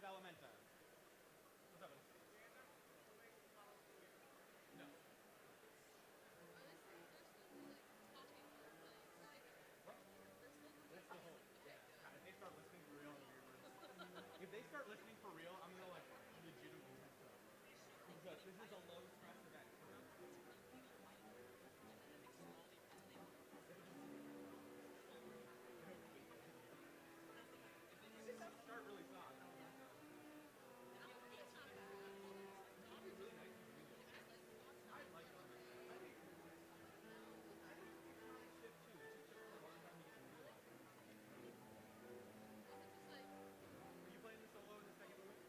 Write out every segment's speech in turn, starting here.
with Elementa. What's up? No. That's the whole. Yeah. God, if they start listening for real, if they start listening for real, I'm gonna like legitimately mess up. Because this is a low stress event for them. It does start really soft. It'd be really nice to do this. I like Elementa. I think it's economic shift too. It just took a long time to get the feel of it. Are you playing the solo in the second movement?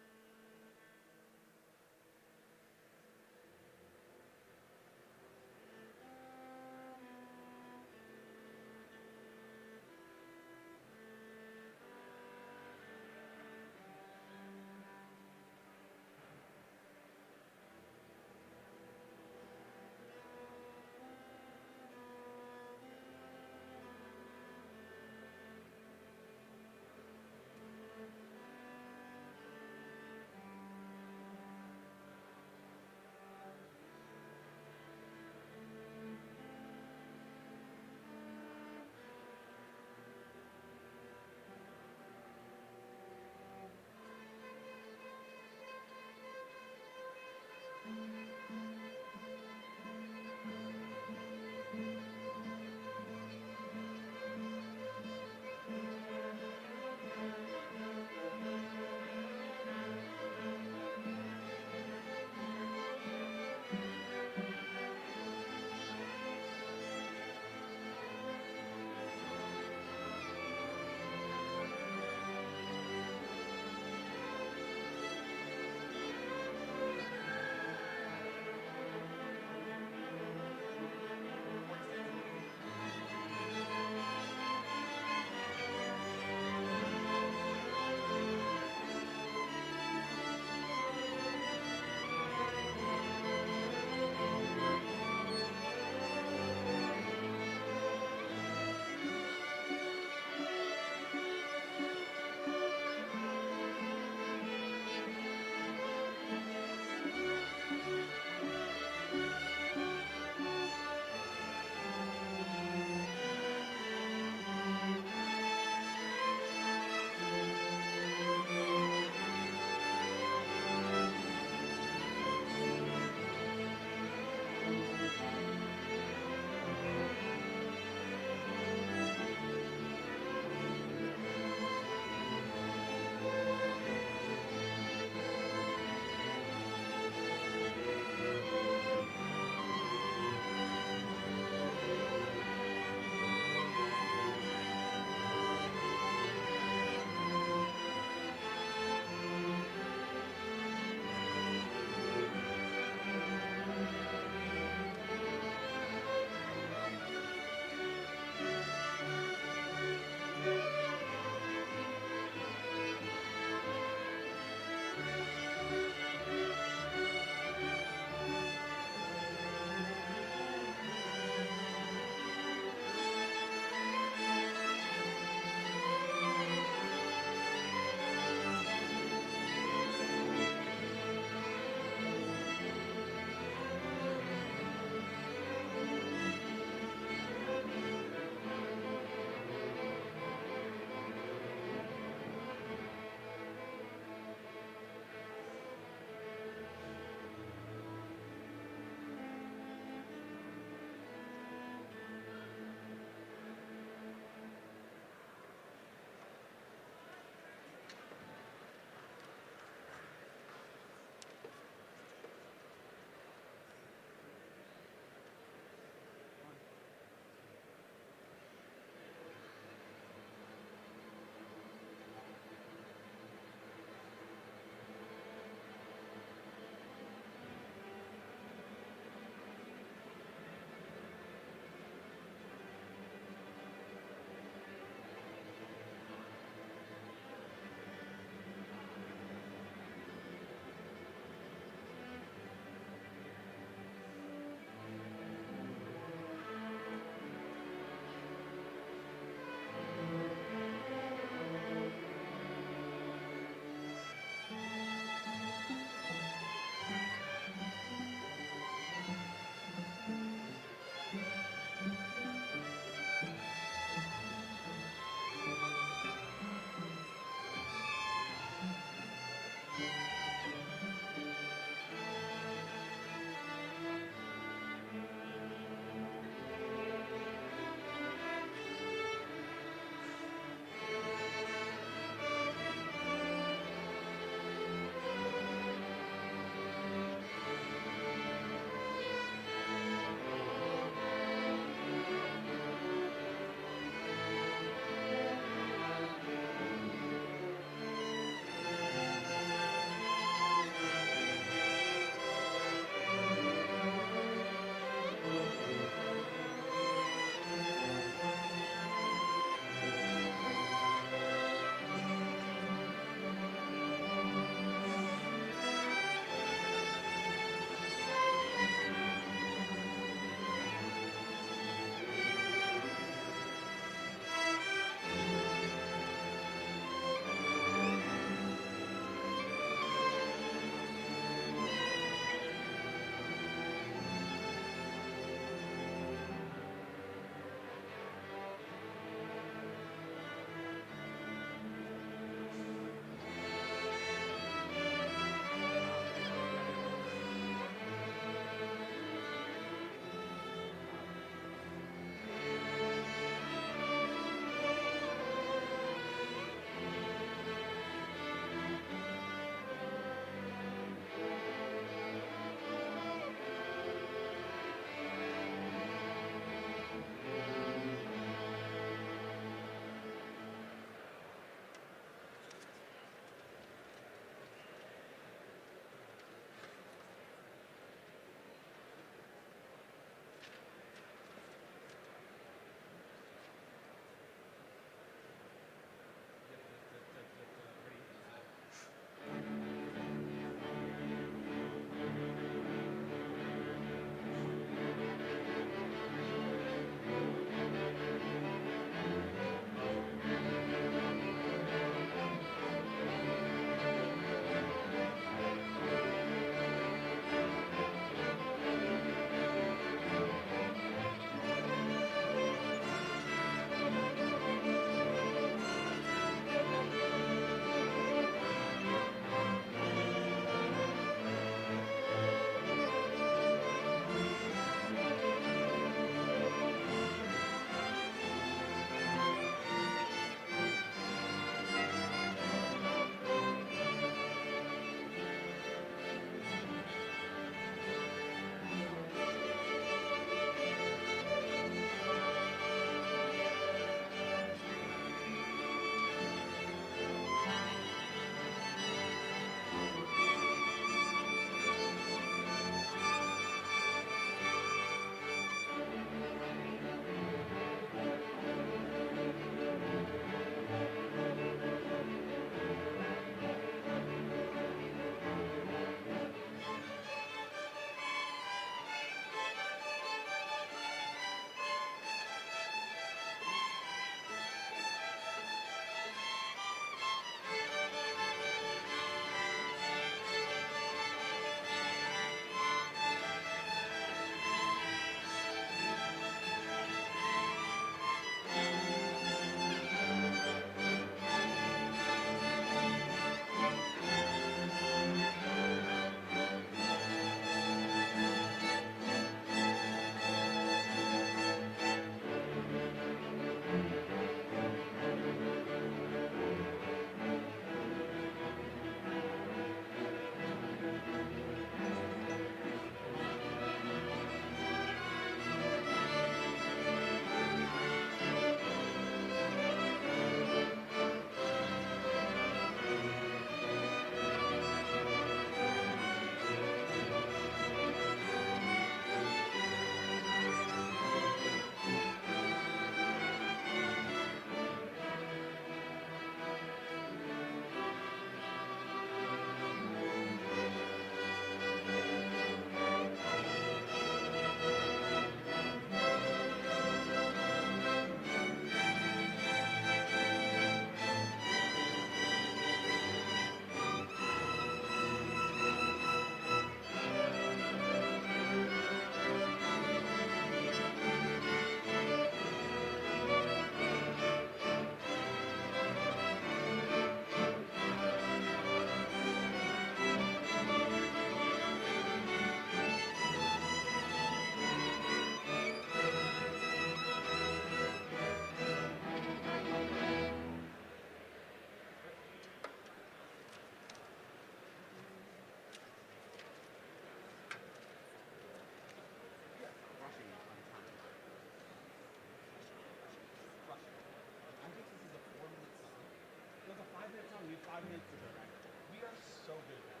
5 minutes to go, right? We are so good at that.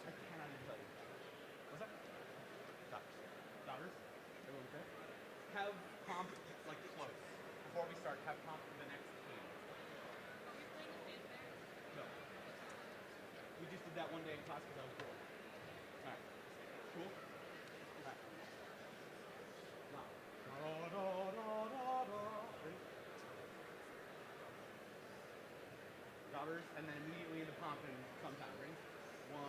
I cannot even tell you. What's that? Daughters? Everyone okay? Have comp, like, close. Before we start, have comp for the next game. No. We just did that one day in class because I was bored. Alright. Cool? Alright. Now. Ready? Daughters, and then immediately into pomp and sometime. Ready? 1.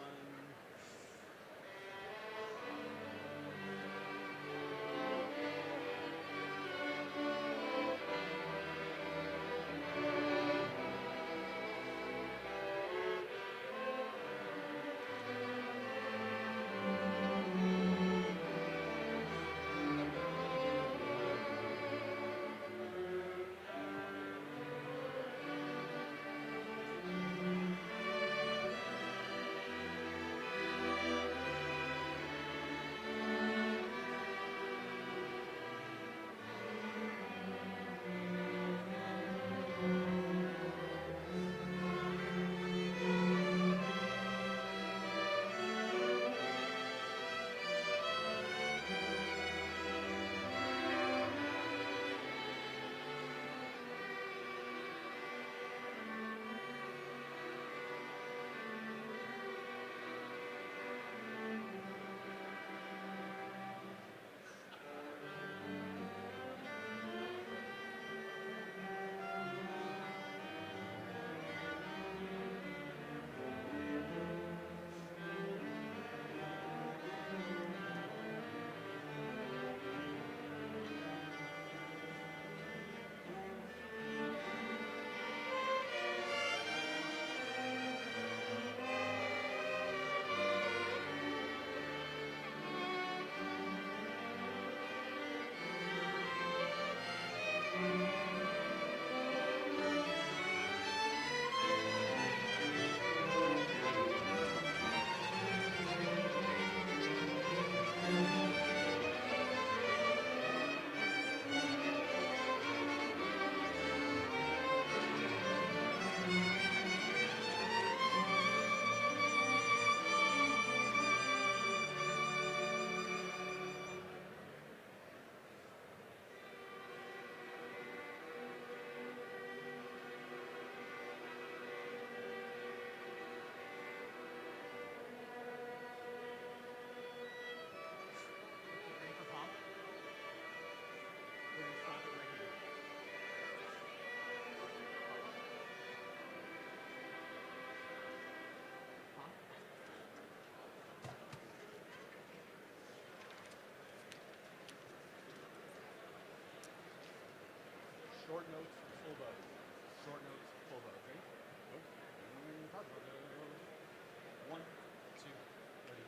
Ready for pomp? We're going to stop it right here. Pomp. Short notes, full bows. Short notes, full bows. Ready? Nope. 1, 2, ready.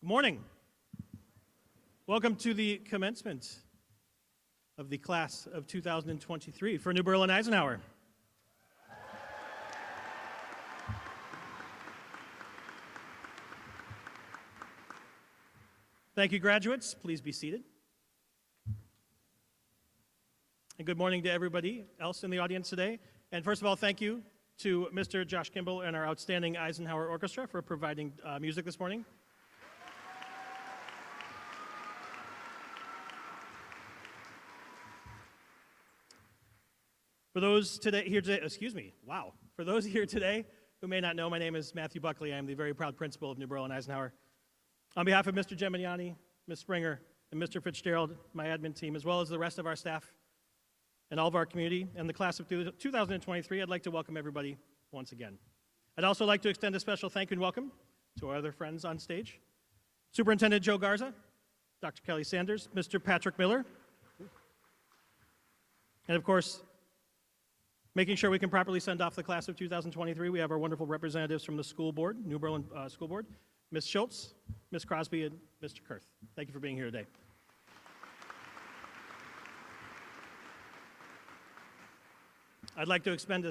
Morning. Welcome to the commencement of the class of 2023 for New Berlin Eisenhower. Thank you, graduates. Please be seated. And good morning to everybody else in the audience today. And first of all, thank you to Mr. Josh Kimball and our outstanding Eisenhower Orchestra for providing music this morning. For those here today, For those here today who may not know, my name is Matthew Buckley. I am the very proud principal of New Berlin Eisenhower. On behalf of Mr. Geminiani, Ms. Springer, and Mr. Fitzgerald, my admin team, as well as the rest of our staff and all of our community and the class of 2023, I'd like to welcome everybody once again. I'd also like to extend a special thank you and welcome to our other friends on stage. Superintendent Joe Garza, Dr. Kelly Sanders, Mr. Patrick Miller, and of course, making sure we can properly send off the class of 2023, we have our wonderful representatives from the school board, New Berlin School Board, Ms. Schultz, Ms. Crosby, and Mr. Kurth. Thank you for being here today. I'd like to extend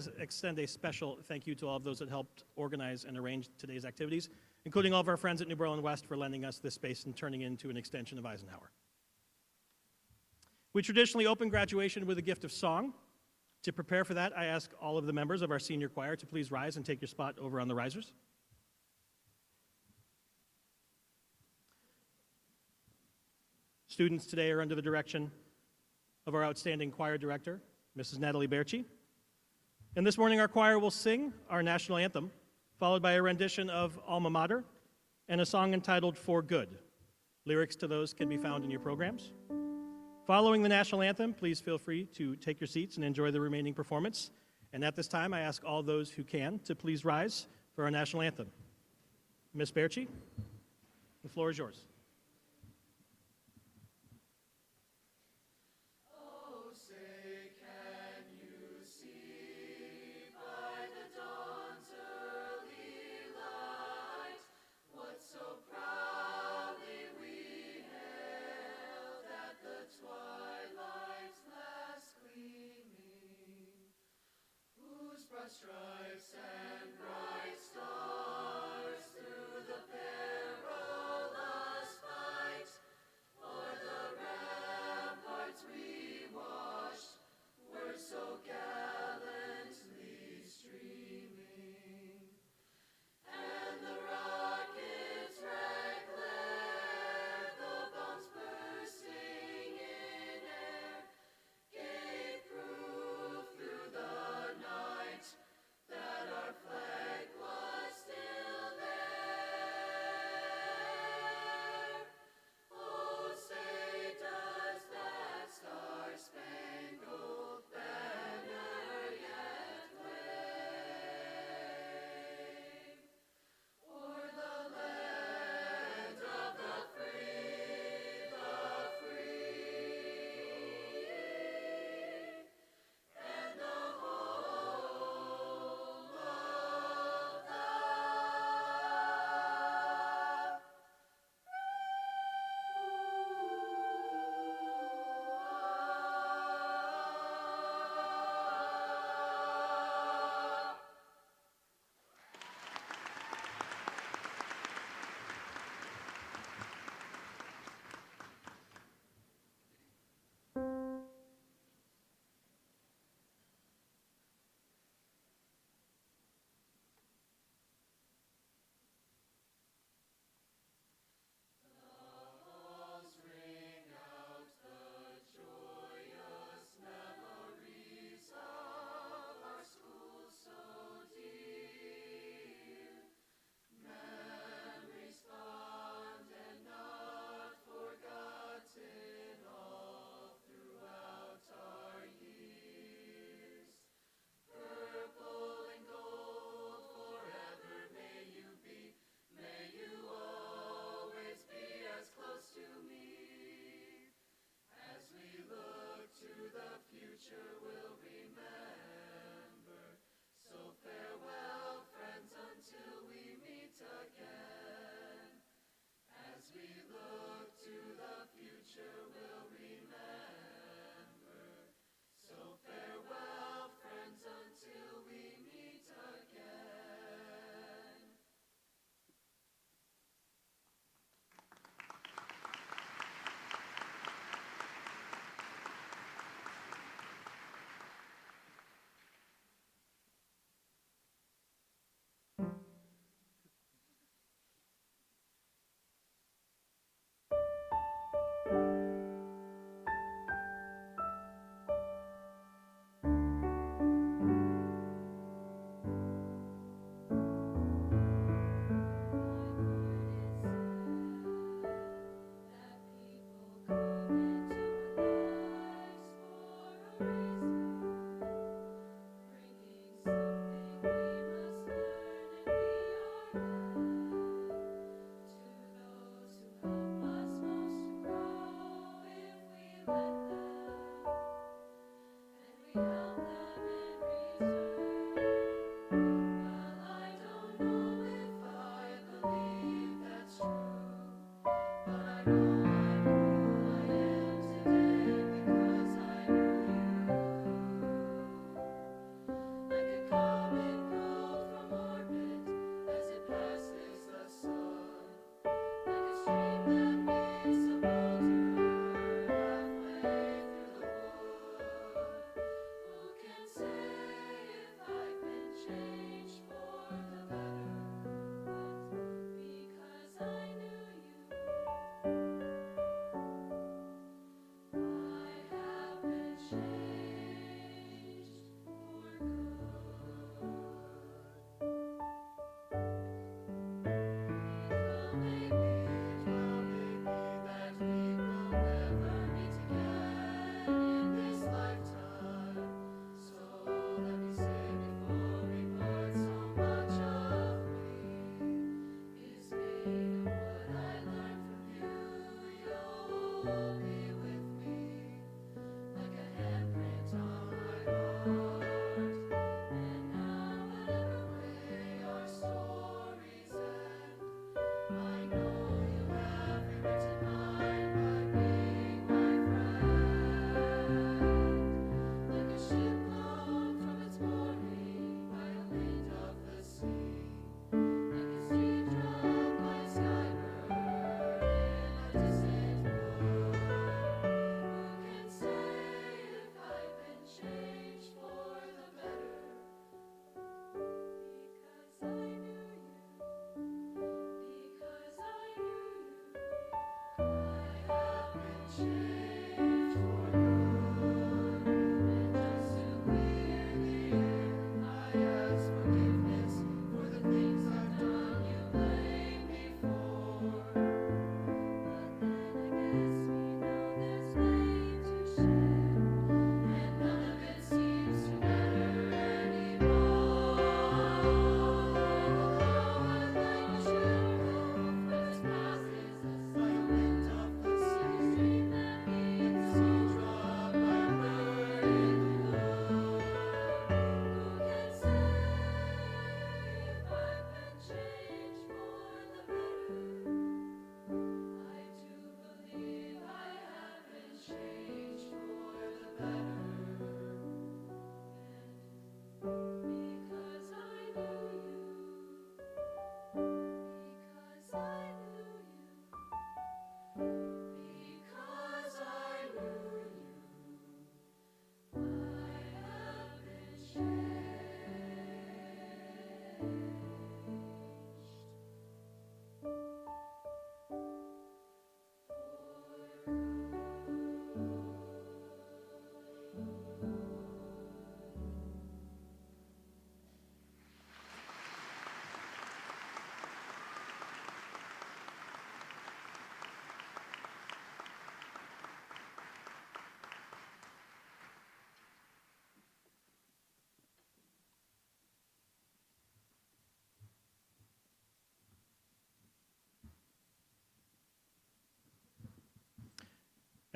a special thank you to all of those that helped organize and arrange today's activities, including all of our friends at New Berlin West for lending us this space and turning it into an extension of Eisenhower. We traditionally open graduation with a gift of song. To prepare for that, I ask all of the members of our senior choir to please rise and take your spot over on the risers. Students today are under the direction of our outstanding choir director, Mrs. Natalie Berchi. And this morning our choir will sing our national anthem, followed by a rendition of Alma Mater and a song entitled For Good. Lyrics to those can be found in your programs. Following the national anthem, please feel free to take your seats and enjoy the remaining performance. And at this time, I ask all those who can to please rise for our national anthem. Ms. Berchi, the floor is yours. Stripes and bright stars through the perilous fight, o'er the ramparts we watched, were so gallantly streaming, and the rocket's red glare, the bombs bursting in air, gave proof through the night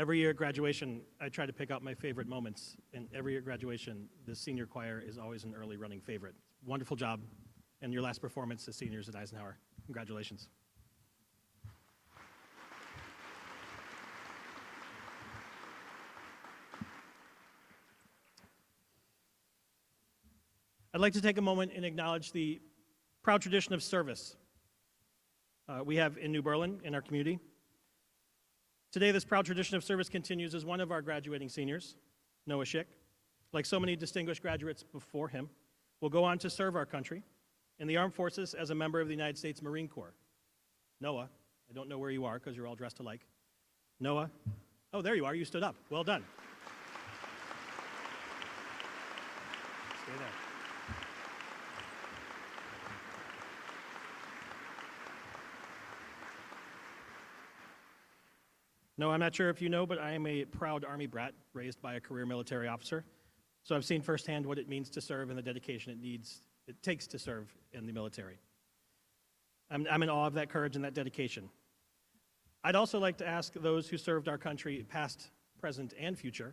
Every year at graduation, I try to pick out my favorite moments, and every year at graduation, the senior choir is always an early running favorite. Wonderful job, and your last performance as seniors at Eisenhower. Congratulations. I'd like to take a moment and acknowledge the proud tradition of service we have in New Berlin, in our community. Today, this proud tradition of service continues as one of our graduating seniors, Noah Schick, like so many distinguished graduates before him, will go on to serve our country in the armed forces as a member of the United States Marine Corps. Noah, I don't know where you are because you're all dressed alike. Noah, oh, there you are, you stood up. Well done. Stay there. No, I'm not sure if you know, but I am a proud Army brat raised by a career military officer. So I've seen firsthand what it means to serve and the dedication it takes to serve in the military. I'm in awe of that courage and that dedication. I'd also like to ask those who served our country, past, present, and future,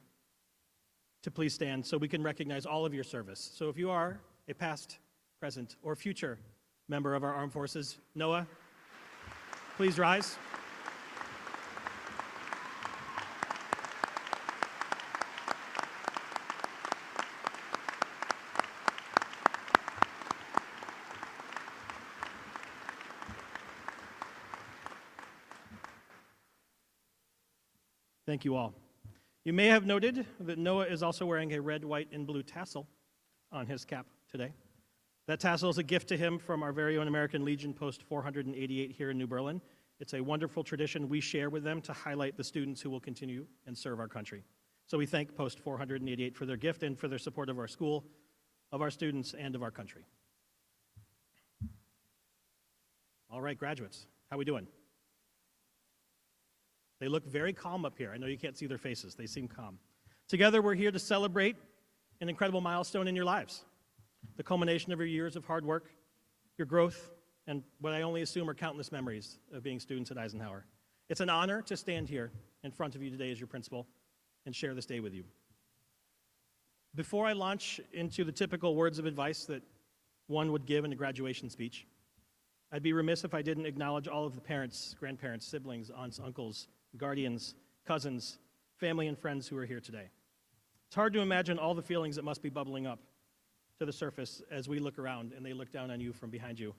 to please stand so we can recognize all of your service. So if you are a past, present, or future member of our armed forces, Noah, please rise. Thank you all. You may have noted that Noah is also wearing a red, white, and blue tassel on his cap today. That tassel is a gift to him from our very own American Legion Post 488 here in New Berlin. It's a wonderful tradition we share with them to highlight the students who will continue and serve our country. So we thank Post 488 for their gift and for their support of our school, of our students, and of our country. All right, graduates, how we doing? They look very calm up here. I know you can't see their faces. They seem calm. Together, we're here to celebrate an incredible milestone in your lives, the culmination of your years of hard work, your growth, and what I only assume are countless memories of being students at Eisenhower. It's an honor to stand here in front of you today as your principal and share this day with you. Before I launch into the typical words of advice that one would give in a graduation speech, I'd be remiss if I didn't acknowledge all of the parents, grandparents, siblings, aunts, uncles, guardians, cousins, family, and friends who are here today. It's hard to imagine all the feelings that must be bubbling up to the surface as we look around and they look down on you from behind you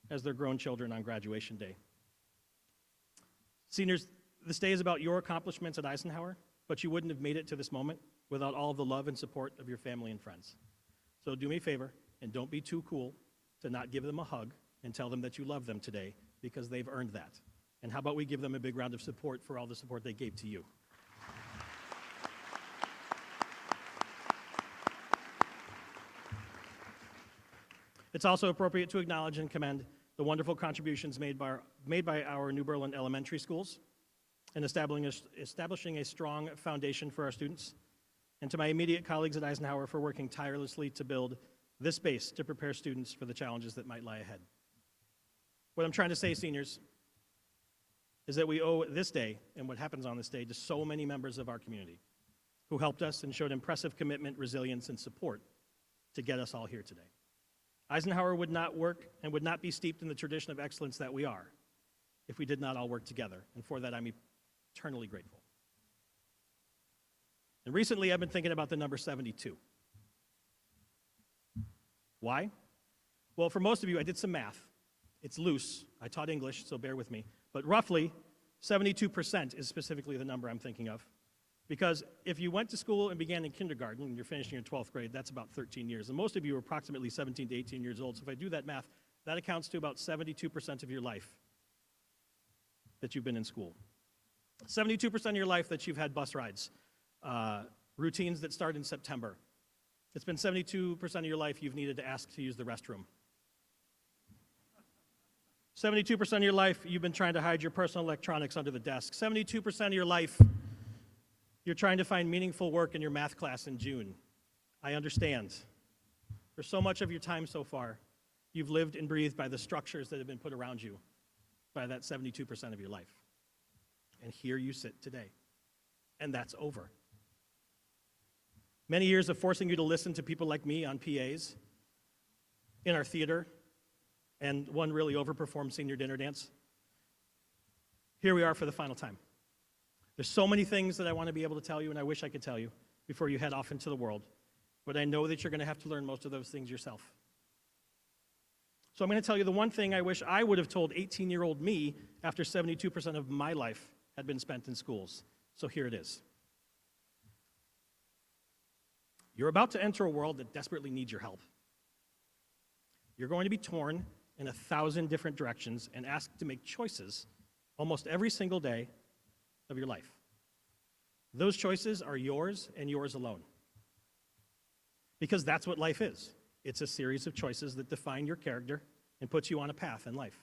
as their grown children on graduation day. Seniors, this day is about your accomplishments at Eisenhower, but you wouldn't have made it to this moment without all of the love and support of your family and friends. So do me a favor and don't be too cool to not give them a hug and tell them that you love them today because they've earned that. And how about we give them a big round of support for all the support they gave to you? It's also appropriate to acknowledge and commend the wonderful contributions made by our New Berlin elementary schools in establishing a strong foundation for our students, and to my immediate colleagues at Eisenhower for working tirelessly to build this base to prepare students for the challenges that might lie ahead. What I'm trying to say, seniors, is that we owe this day and what happens on this day to so many members of our community who helped us and showed impressive commitment, resilience, and support to get us all here today. Eisenhower would not work and would not be steeped in the tradition of excellence that we are if we did not all work together, and for that I'm eternally grateful. And recently I've been thinking about the number 72. Why? Well, for most of you, I did some math. It's loose. I taught English, so bear with me. But roughly, 72% is specifically the number I'm thinking of. Because if you went to school and began in kindergarten and you're finishing your 12th grade, that's about 13 years. And most of you are approximately 17 to 18 years old. So if I do that math, that accounts to about 72% of your life that you've been in school. 72% of your life that you've had bus rides, routines that start in September. It's been 72% of your life you've needed to ask to use the restroom. 72% of your life, you've been trying to hide your personal electronics under the desk. 72% of your life, you're trying to find meaningful work in your math class in June. I understand. For so much of your time so far, you've lived and breathed by the structures that have been put around you by that 72% of your life. And here you sit today. and that's over. Many years of forcing you to listen to people like me on PAs, in our theater, and one really overperformed senior dinner dance. Here we are for the final time. There's so many things that I want to be able to tell you, and I wish I could tell you before you head off into the world, but I know that you're going to have to learn most of those things yourself. So I'm going to tell you the one thing I wish I would have told 18-year-old me after 72% of my life had been spent in schools. So here it is. You're about to enter a world that desperately needs your help. You're going to be torn in 1,000 different directions and asked to make choices almost every single day of your life. Those choices are yours and yours alone. Because that's what life is. It's a series of choices that define your character and puts you on a path in life.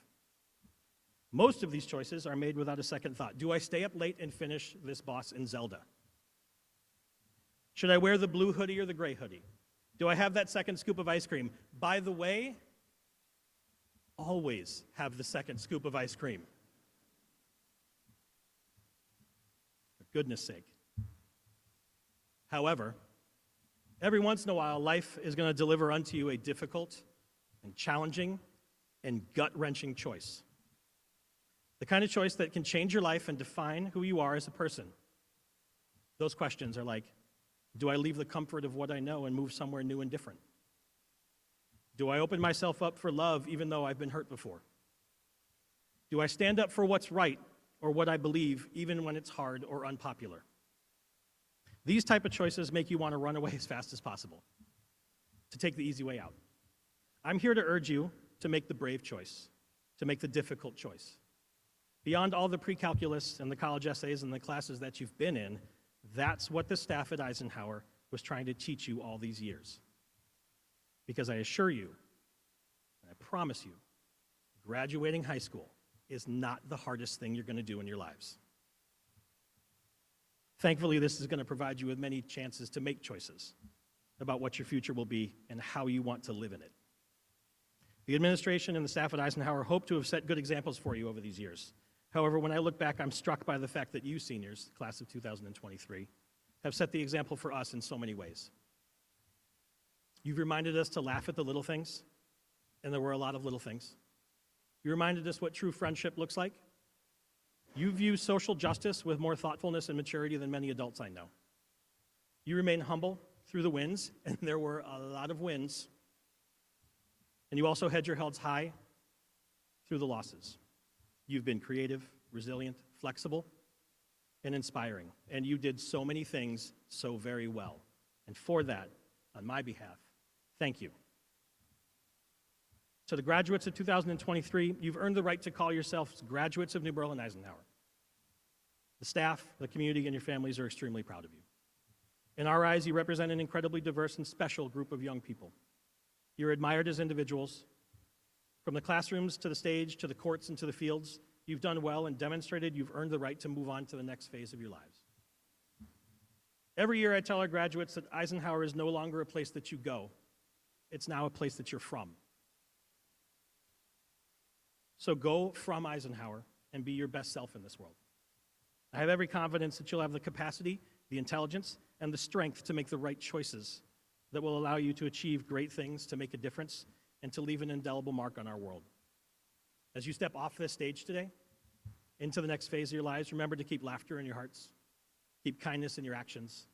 Most of these choices are made without a second thought. Do I stay up late and finish this boss in Zelda? Should I wear the blue hoodie or the gray hoodie? Do I have that second scoop of ice cream? By the way, always have the second scoop of ice cream. For goodness sake. However, every once in a while, life is going to deliver unto you a difficult and challenging and gut-wrenching choice. The kind of choice that can change your life and define who you are as a person. Those questions are like, do I leave the comfort of what I know and move somewhere new and different? Do I open myself up for love even though I've been hurt before? Do I stand up for what's right or what I believe even when it's hard or unpopular? These type of choices make you want to run away as fast as possible, to take the easy way out. I'm here to urge you to make the brave choice, to make the difficult choice. Beyond all the pre-calculus and the college essays and the classes that you've been in, that's what the staff at Eisenhower was trying to teach you all these years. Because I assure you, and I promise you, graduating high school is not the hardest thing you're going to do in your lives. Thankfully, this is going to provide you with many chances to make choices about what your future will be and how you want to live in it. The administration and the staff at Eisenhower hope to have set good examples for you over these years. However, when I look back, I'm struck by the fact that you seniors, class of 2023, have set the example for us in so many ways. You've reminded us to laugh at the little things, and there were a lot of little things. You reminded us what true friendship looks like. You view social justice with more thoughtfulness and maturity than many adults I know. You remain humble through the wins, and there were a lot of wins. And you also had your heads high through the losses. You've been creative, resilient, flexible, and inspiring. And you did so many things so very well. And for that, on my behalf, thank you. To the graduates of 2023, you've earned the right to call yourselves graduates of New Berlin Eisenhower. The staff, the community, and your families are extremely proud of you. In our eyes, you represent an incredibly diverse and special group of young people. You're admired as individuals. From the classrooms to the stage to the courts and to the fields, you've done well and demonstrated you've earned the right to move on to the next phase of your lives. Every year I tell our graduates that Eisenhower is no longer a place that you go. It's now a place that you're from. So go from Eisenhower and be your best self in this world. I have every confidence that you'll have the capacity, the intelligence, and the strength to make the right choices that will allow you to achieve great things, to make a difference, and to leave an indelible mark on our world. As you step off this stage today, into the next phase of your lives, remember to keep laughter in your hearts, keep kindness in your actions,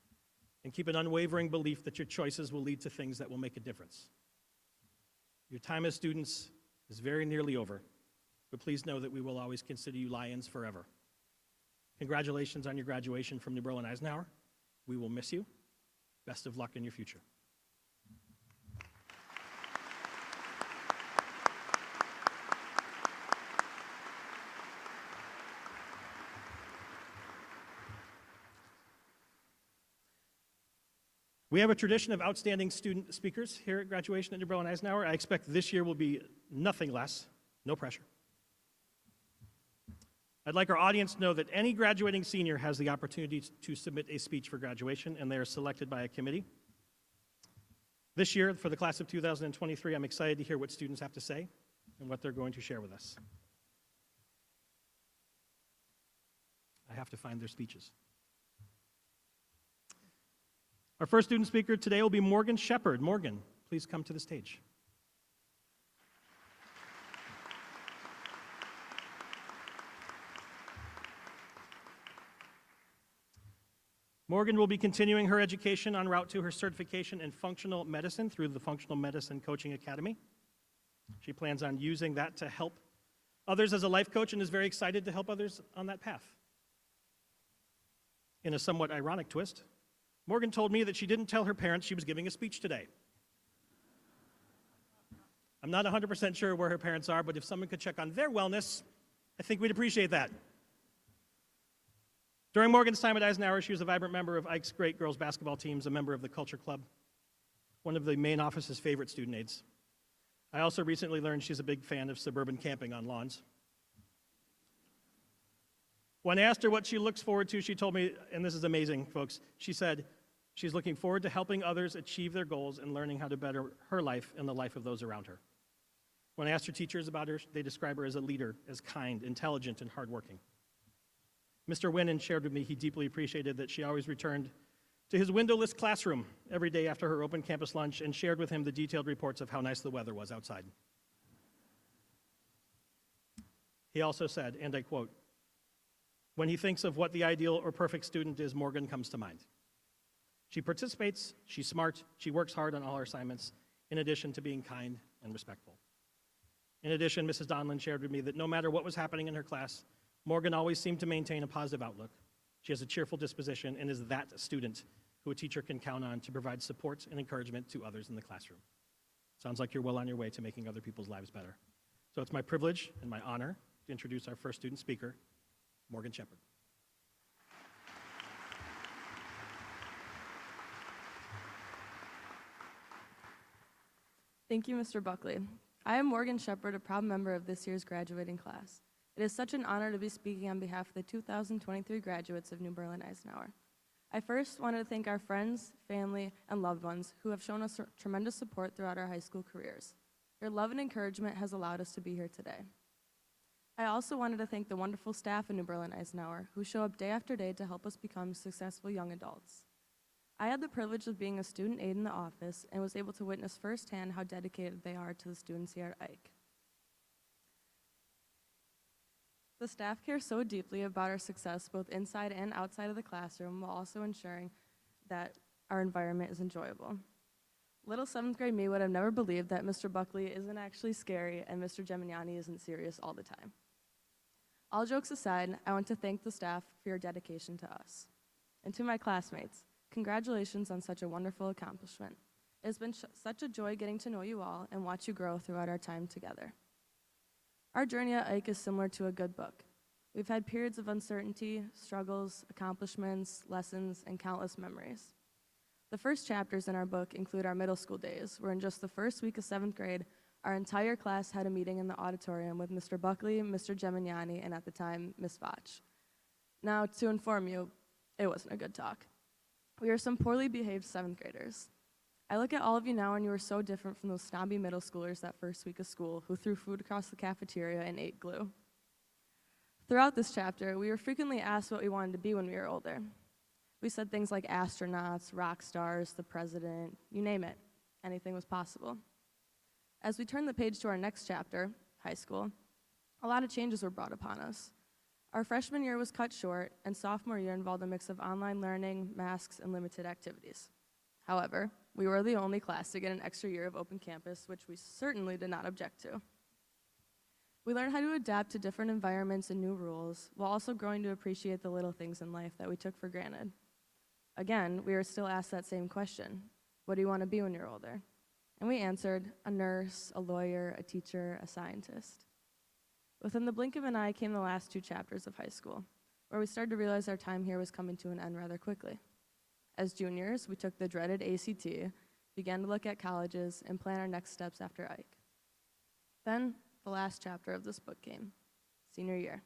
and keep an unwavering belief that your choices will lead to things that will make a difference. Your time as students is very nearly over, but please know that we will always consider you lions forever. Congratulations on your graduation from New Berlin Eisenhower. We will miss you. Best of luck in your future. We have a tradition of outstanding student speakers here at graduation at New Berlin Eisenhower. I expect this year will be nothing less. No pressure. I'd like our audience to know that any graduating senior has the opportunity to submit a speech for graduation, and they are selected by a committee. This year, for the class of 2023, I'm excited to hear what students have to say and what they're going to share with us. I have to find their speeches. Our first student speaker today will be Morgan Shepard. Morgan, please come to the stage. Morgan will be continuing her education en route to her certification in functional medicine through the Functional Medicine Coaching Academy. She plans on using that to help others as a life coach and is very excited to help others on that path. In a somewhat ironic twist, Morgan told me that she didn't tell her parents she was giving a speech today. I'm not 100% sure where her parents are, but if someone could check on their wellness, I think we'd appreciate that. During Morgan's time at Eisenhower, she was a vibrant member of Ike's great girls basketball teams, a member of the Culture Club, one of the main office's favorite student aides. I also recently learned she's a big fan of suburban camping on lawns. When I asked her what she looks forward to, she told me, and this is amazing, folks, she said she's looking forward to helping others achieve their goals and learning how to better her life and the life of those around her. When I asked her teachers about her, they describe her as a leader, as kind, intelligent, and hardworking. Mr. Winnan shared with me he deeply appreciated that she always returned to his windowless classroom every day after her open campus lunch and shared with him the detailed reports of how nice the weather was outside. He also said, and I quote, "When he thinks of what the ideal or perfect student is, Morgan comes to mind. She participates, she's smart, she works hard on all her assignments, in addition to being kind and respectful." In addition, Mrs. Donlin shared with me that no matter what was happening in her class, Morgan always seemed to maintain a positive outlook. She has a cheerful disposition and is that student who a teacher can count on to provide support and encouragement to others in the classroom. Sounds like you're well on your way to making other people's lives better. So it's my privilege and my honor to introduce our first student speaker, Morgan Shepard. Thank you, Mr. Buckley. I am Morgan Shepard, a proud member of this year's graduating class. It is such an honor to be speaking on behalf of the 2023 graduates of New Berlin Eisenhower. I first wanted to thank our friends, family, and loved ones who have shown us tremendous support throughout our high school careers. Your love and encouragement has allowed us to be here today. I also wanted to thank the wonderful staff in New Berlin Eisenhower who show up day after day to help us become successful young adults. I had the privilege of being a student aide in the office and was able to witness firsthand how dedicated they are to the students here at Ike. The staff care so deeply about our success both inside and outside of the classroom while also ensuring that our environment is enjoyable. Little 7th grade me would have never believed that Mr. Buckley isn't actually scary and Mr. Gemignani isn't serious all the time. All jokes aside, I want to thank the staff for your dedication to us. And to my classmates, congratulations on such a wonderful accomplishment. It has been such a joy getting to know you all and watch you grow throughout our time together. Our journey at Ike is similar to a good book. We've had periods of uncertainty, struggles, accomplishments, lessons, and countless memories. The first chapters in our book include our middle school days, where in just the first week of 7th grade, our entire class had a meeting in the auditorium with Mr. Buckley, Mr. Gemignani, and at the time, Ms. Foch. Now, to inform you, it wasn't a good talk. We are some poorly behaved 7th graders. I look at all of you now and you are so different from those snobby middle schoolers that first week of school who threw food across the cafeteria and ate glue. Throughout this chapter, we were frequently asked what we wanted to be when we were older. We said things like astronauts, rock stars, the president, you name it. Anything was possible. As we turned the page to our next chapter, high school, a lot of changes were brought upon us. Our freshman year was cut short, and sophomore year involved a mix of online learning, masks, and limited activities. However, we were the only class to get an extra year of open campus, which we certainly did not object to. We learned how to adapt to different environments and new rules, while also growing to appreciate the little things in life that we took for granted. Again, we were still asked that same question: what do you want to be when you're older? And we answered, a nurse, a lawyer, a teacher, a scientist. Within the blink of an eye came the last 2 chapters of high school, where we started to realize our time here was coming to an end rather quickly. As juniors, we took the dreaded ACT, began to look at colleges, and plan our next steps after Ike. Then, the last chapter of this book came, senior year.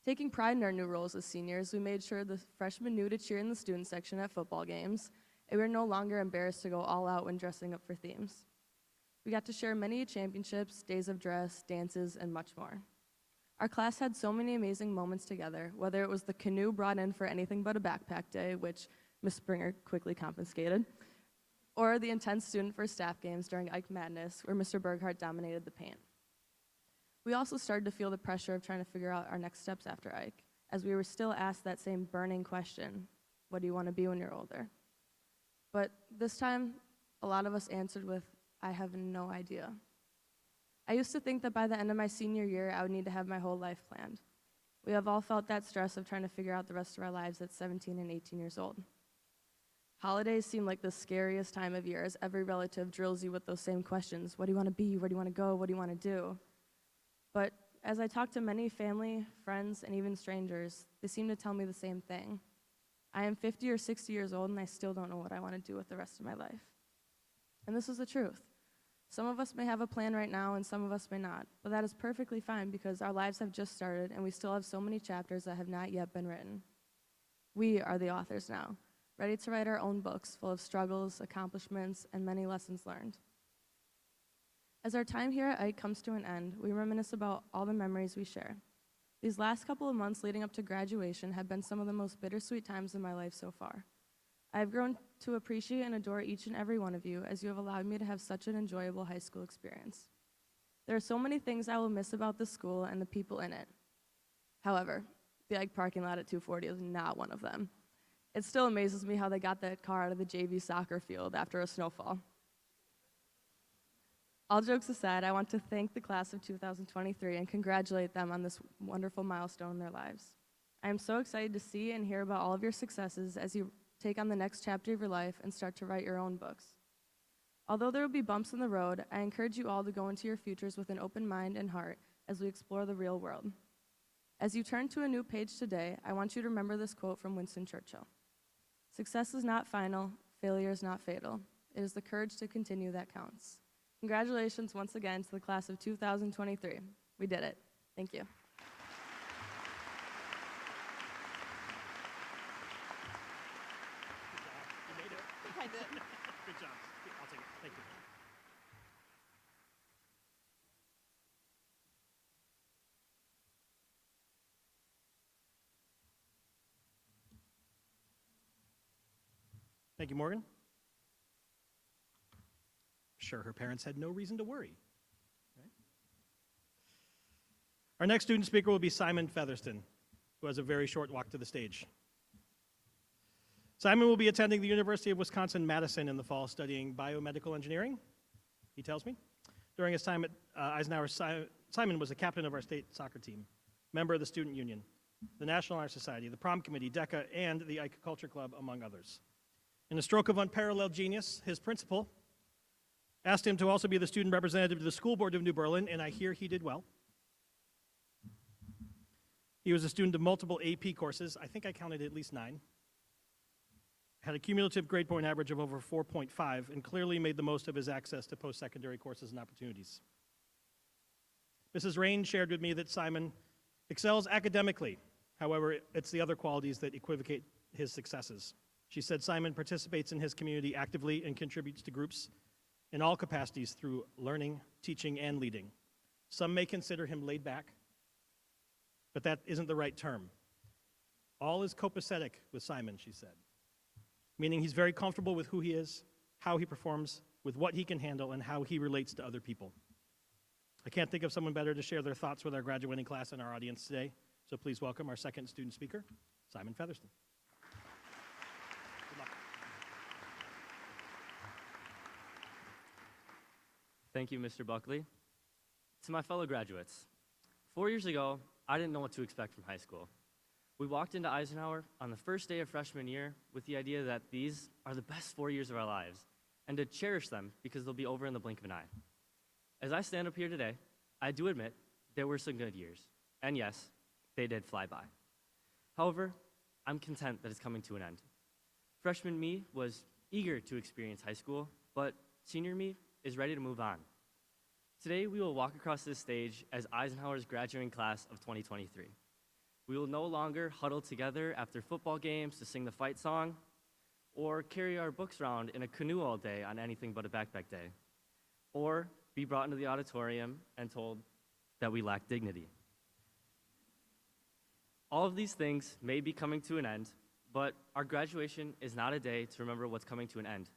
Taking pride in our new roles as seniors, we made sure the freshmen knew to cheer in the student section at football games, and we were no longer embarrassed to go all out when dressing up for themes. We got to share many championships, days of dress, dances, and much more. Our class had so many amazing moments together, whether it was the canoe brought in for anything but a backpack day, which Miss Springer quickly confiscated, or the intense student first staff games during Ike Madness, where Mr. Berghardt dominated the paint. We also started to feel the pressure of trying to figure out our next steps after Ike, as we were still asked that same burning question, what do you want to be when you're older? But this time, a lot of us answered with, I have no idea. I used to think that by the end of my senior year, I would need to have my whole life planned. We have all felt that stress of trying to figure out the rest of our lives at 17 and 18 years old. Holidays seem like the scariest time of year as every relative drills you with those same questions. What do you want to be? Where do you want to go? What do you want to do? But as I talk to many family, friends, and even strangers, they seem to tell me the same thing. I am 50 or 60 years old and I still don't know what I want to do with the rest of my life. And this is the truth. Some of us may have a plan right now and some of us may not, but that is perfectly fine because our lives have just started and we still have so many chapters that have not yet been written. We are the authors now, ready to write our own books full of struggles, accomplishments, and many lessons learned. As our time here at Ike comes to an end, we reminisce about all the memories we share. These last couple of months leading up to graduation have been some of the most bittersweet times in my life so far. I have grown to appreciate and adore each and every one of you as you have allowed me to have such an enjoyable high school experience. There are so many things I will miss about this school and the people in it. However, the Ike parking lot at 240 is not one of them. It still amazes me how they got that car out of the JV soccer field after a snowfall. All jokes aside, I want to thank the class of 2023 and congratulate them on this wonderful milestone in their lives. I am so excited to see and hear about all of your successes as you take on the next chapter of your life and start to write your own books. Although there will be bumps in the road, I encourage you all to go into your futures with an open mind and heart as we explore the real world. As you turn to a new page today, I want you to remember this quote from Winston Churchill. Success is not final, failure is not fatal. It is the courage to continue that counts. Congratulations once again to the class of 2023. We did it. Thank you. I did. Good job. I'll take it. Thank you. Thank you, Morgan. Sure, her parents had no reason to worry. Right? Our next student speaker will be Simon Featherston, who has a very short walk to the stage. Simon will be attending the University of Wisconsin-Madison in the fall studying biomedical engineering, he tells me. During his time at Eisenhower, Simon was the captain of our state soccer team, member of the Student Union, the National Honor Society, the Prom Committee, DECA, and the Ike Culture Club, among others. In a stroke of unparalleled genius, his principal asked him to also be the student representative to the School Board of New Berlin, and I hear he did well. He was a student of multiple AP courses. I think I counted at least 9. Had a cumulative grade point average of over 4.5 and clearly made the most of his access to post-secondary courses and opportunities. Mrs. Rain shared with me that Simon excels academically. However, it's the other qualities that equivocate his successes. She said Simon participates in his community actively and contributes to groups in all capacities through learning, teaching, and leading. Some may consider him laid back, but that isn't the right term. All is copacetic with Simon, she said, meaning he's very comfortable with who he is, how he performs, with what he can handle, and how he relates to other people. I can't think of someone better to share their thoughts with our graduating class and our audience today, so please welcome our second student speaker, Simon Featherston. Good luck. Thank you, Mr. Buckley. To my fellow graduates, 4 years ago, I didn't know what to expect from high school. We walked into Eisenhower on the first day of freshman year with the idea that these are the best 4 years of our lives and to cherish them because they'll be over in the blink of an eye. As I stand up here today, I do admit there were some good years, and yes, they did fly by. However, I'm content that it's coming to an end. Freshman me was eager to experience high school, but senior me is ready to move on. Today, we will walk across this stage as Eisenhower's graduating class of 2023. We will no longer huddle together after football games to sing the fight song or carry our books around in a canoe all day on anything but a backpack day, or be brought into the auditorium and told that we lack dignity. All of these things may be coming to an end, but our graduation is not a day to remember what's coming to an end.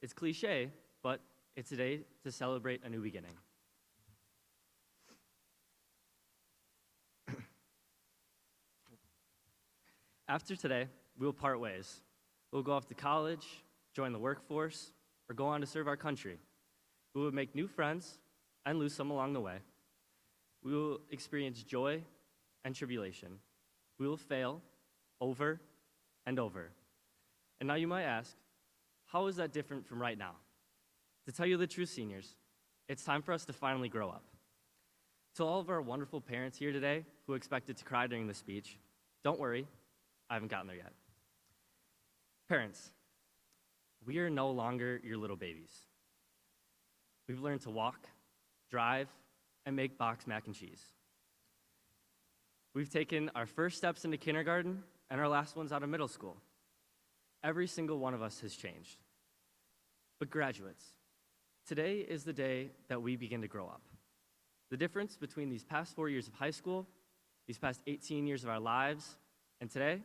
It's cliche, but it's a day to celebrate a new beginning. After today, we will part ways. We'll go off to college, join the workforce, or go on to serve our country. We will make new friends and lose some along the way. We will experience joy and tribulation. We will fail over and over. And now you might ask, how is that different from right now? To tell you the truth, seniors, it's time for us to finally grow up. To all of our wonderful parents here today who expected to cry during the speech, don't worry, I haven't gotten there yet. Parents, we are no longer your little babies. We've learned to walk, drive, and make box mac and cheese. We've taken our first steps into kindergarten and our last ones out of middle school. Every single one of us has changed. But graduates, today is the day that we begin to grow up. The difference between these past 4 years of high school, these past 18 years of our lives, and today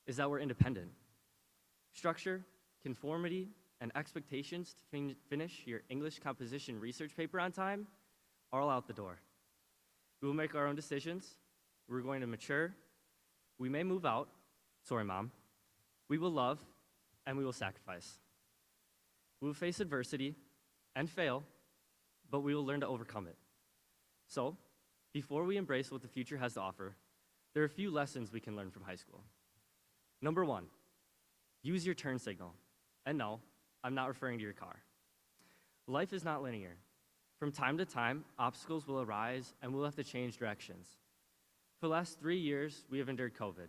is that we're independent. Structure, conformity, and expectations to finish your English composition research paper on time are all out the door. We will make our own decisions. We're going to mature. We may move out. Sorry, Mom. We will love, and we will sacrifice. We will face adversity and fail, but we will learn to overcome it. So, before we embrace what the future has to offer, there are a few lessons we can learn from high school. Number 1, use your turn signal. And no, I'm not referring to your car. Life is not linear. From time to time, obstacles will arise and we'll have to change directions. For the last 3 years, we have endured COVID.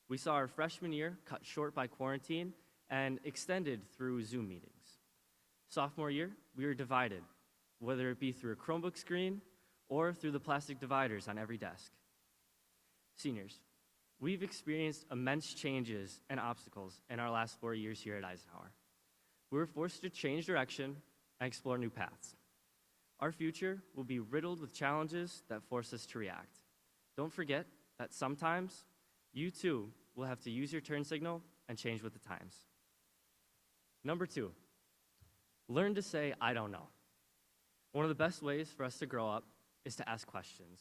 We saw our freshman year cut short by quarantine and extended through Zoom meetings. Sophomore year, we were divided, whether it be through a Chromebook screen or through the plastic dividers on every desk. Seniors, we've experienced immense changes and obstacles in our last 4 years here at Eisenhower. We were forced to change direction and explore new paths. Our future will be riddled with challenges that force us to react. Don't forget that sometimes you too will have to use your turn signal and change with the times. Number 2, learn to say, I don't know. One of the best ways for us to grow up is to ask questions.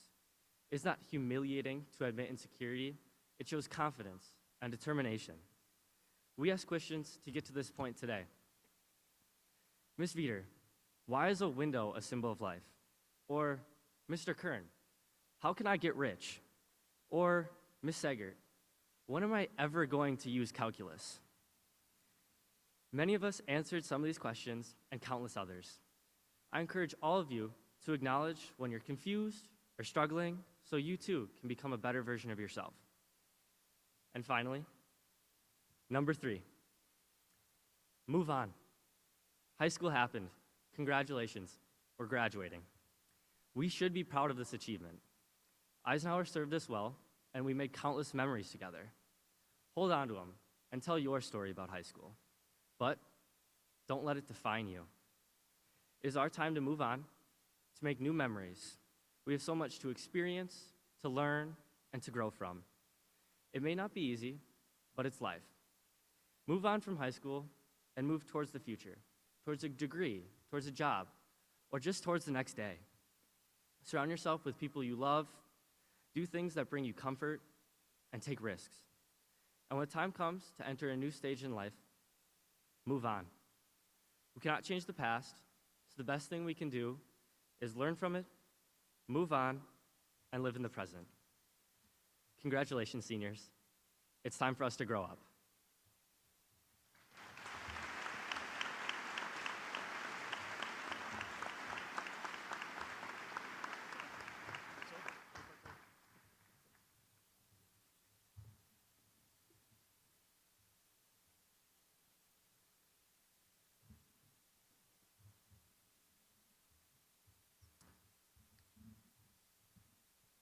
It's not humiliating to admit insecurity. It shows confidence and determination. We ask questions to get to this point today. Miss Veeder, why is a window a symbol of life? Or, Mr. Kern, how can I get rich? Or, Miss Segert, when am I ever going to use calculus? Many of us answered some of these questions and countless others. I encourage all of you to acknowledge when you're confused or struggling so you too can become a better version of yourself. And finally, number 3, move on. High school happened. Congratulations, we're graduating. We should be proud of this achievement. Eisenhower served us well, and we made countless memories together. Hold on to them and tell your story about high school. But don't let it define you. It is our time to move on, to make new memories. We have so much to experience, to learn, and to grow from. It may not be easy, but it's life. Move on from high school and move towards the future, towards a degree, towards a job, or just towards the next day. Surround yourself with people you love, do things that bring you comfort, and take risks. And when the time comes to enter a new stage in life, move on. We cannot change the past, so the best thing we can do is learn from it, move on, and live in the present. Congratulations, seniors. It's time for us to grow up.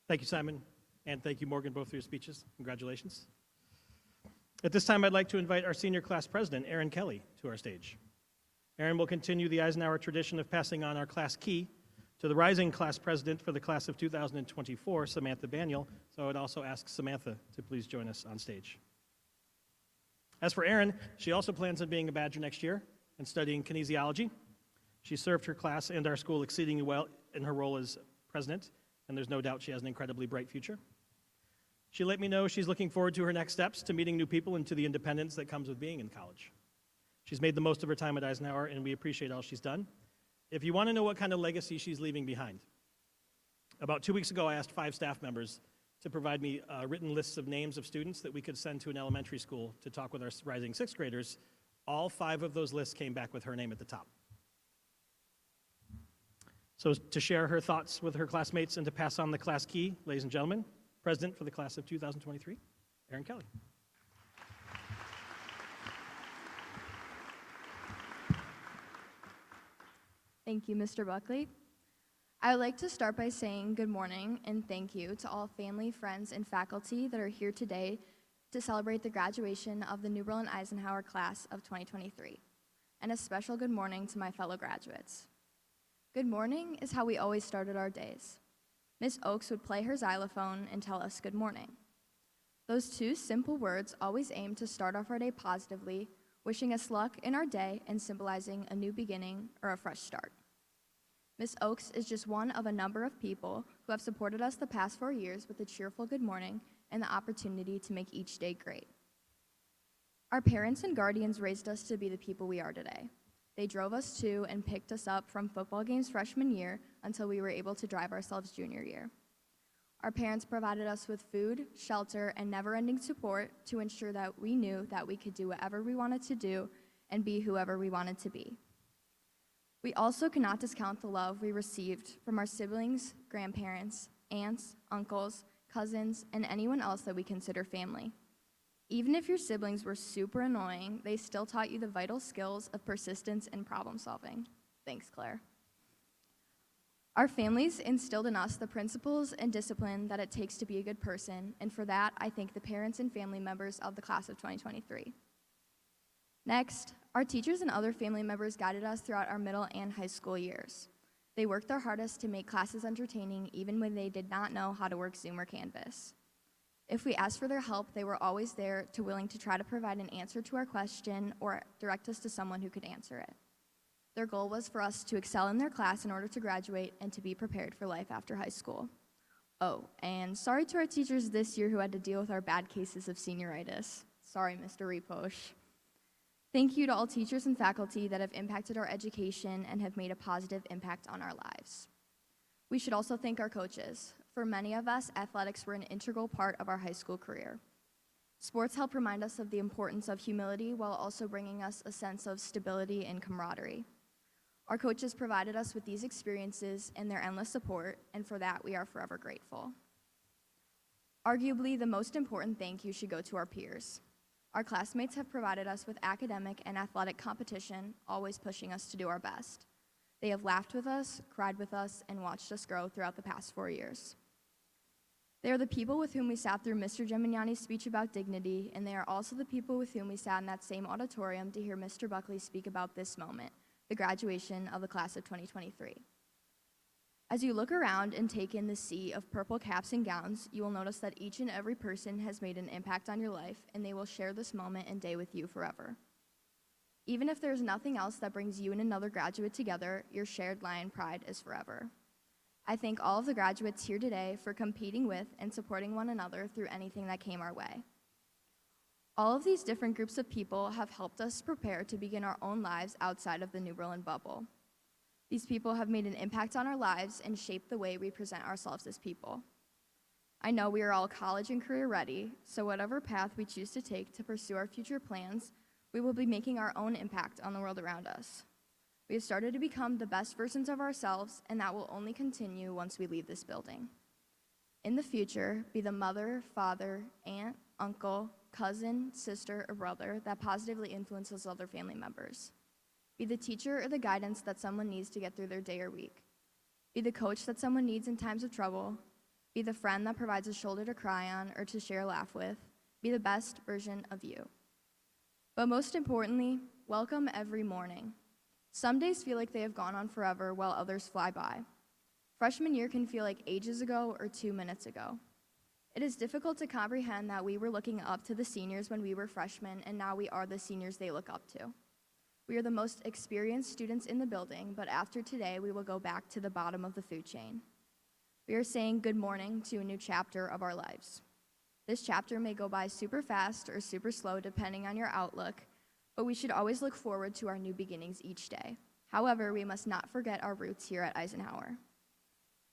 Thank you, Simon, and thank you, Morgan, both for your speeches. Congratulations. At this time, I'd like to invite our senior class president, Aaron Kelly, to our stage. Aaron will continue the Eisenhower tradition of passing on our class key to the rising class president for the class of 2024, Samantha Baniel. So I would also ask Samantha to please join us on stage. As for Erin, she also plans on being a Badger next year and studying kinesiology. She served her class and our school exceedingly well in her role as president, and there's no doubt she has an incredibly bright future. She let me know she's looking forward to her next steps, to meeting new people, and to the independence that comes with being in college. She's made the most of her time at Eisenhower, and we appreciate all she's done. If you want to know what kind of legacy she's leaving behind, about 2 weeks ago, I asked 5 staff members to provide me written lists of names of students that we could send to an elementary school to talk with our rising 6th graders. All 5 of those lists came back with her name at the top. So to share her thoughts with her classmates and to pass on the class key, ladies and gentlemen, President for the class of 2023, Erin Kelly. Thank you, Mr. Buckley. I would like to start by saying good morning and thank you to all family, friends, and faculty that are here today to celebrate the graduation of the New Berlin Eisenhower class of 2023. And a special good morning to my fellow graduates. Good morning is how we always started our days. Miss Oakes would play her xylophone and tell us good morning. Those 2 simple words always aim to start off our day positively, wishing us luck in our day and symbolizing a new beginning or a fresh start. Miss Oakes is just one of a number of people who have supported us the past 4 years with a cheerful good morning and the opportunity to make each day great. Our parents and guardians raised us to be the people we are today. They drove us to and picked us up from football games freshman year until we were able to drive ourselves junior year. Our parents provided us with food, shelter, and never-ending support to ensure that we knew that we could do whatever we wanted to do and be whoever we wanted to be. We also cannot discount the love we received from our siblings, grandparents, aunts, uncles, cousins, and anyone else that we consider family. Even if your siblings were super annoying, they still taught you the vital skills of persistence and problem solving. Thanks, Claire. Our families instilled in us the principles and discipline that it takes to be a good person, and for that, I thank the parents and family members of the class of 2023. Next, our teachers and other family members guided us throughout our middle and high school years. They worked their hardest to make classes entertaining even when they did not know how to work Zoom or Canvas. If we asked for their help, they were always there to willing to try to provide an answer to our question or direct us to someone who could answer it. Their goal was for us to excel in their class in order to graduate and to be prepared for life after high school. Oh, and sorry to our teachers this year who had to deal with our bad cases of senioritis. Sorry, Mr. Reposh. Thank you to all teachers and faculty that have impacted our education and have made a positive impact on our lives. We should also thank our coaches. For many of us, athletics were an integral part of our high school career. Sports help remind us of the importance of humility while also bringing us a sense of stability and camaraderie. Our coaches provided us with these experiences and their endless support, and for that we are forever grateful. Arguably, the most important thank you should go to our peers. Our classmates have provided us with academic and athletic competition, always pushing us to do our best. They have laughed with us, cried with us, and watched us grow throughout the past 4 years. They are the people with whom we sat through Mr. Gemignani's speech about dignity, and they are also the people with whom we sat in that same auditorium to hear Mr. Buckley speak about this moment, the graduation of the class of 2023. As you look around and take in the sea of purple caps and gowns, you will notice that each and every person has made an impact on your life, and they will share this moment and day with you forever. Even if there's nothing else that brings you and another graduate together, your shared lion pride is forever. I thank all of the graduates here today for competing with and supporting one another through anything that came our way. All of these different groups of people have helped us prepare to begin our own lives outside of the New Berlin bubble. These people have made an impact on our lives and shaped the way we present ourselves as people. I know we are all college and career ready, so whatever path we choose to take to pursue our future plans, we will be making our own impact on the world around us. We have started to become the best versions of ourselves, and that will only continue once we leave this building. In the future, be the mother, father, aunt, uncle, cousin, sister, or brother that positively influences other family members. Be the teacher or the guidance that someone needs to get through their day or week. Be the coach that someone needs in times of trouble. Be the friend that provides a shoulder to cry on or to share a laugh with. Be the best version of you. But most importantly, welcome every morning. Some days feel like they have gone on forever while others fly by. Freshman year can feel like ages ago or 2 minutes ago. It is difficult to comprehend that we were looking up to the seniors when we were freshmen, and now we are the seniors they look up to. We are the most experienced students in the building, but after today, we will go back to the bottom of the food chain. We are saying good morning to a new chapter of our lives. This chapter may go by super fast or super slow depending on your outlook, but we should always look forward to our new beginnings each day. However, we must not forget our roots here at Eisenhower.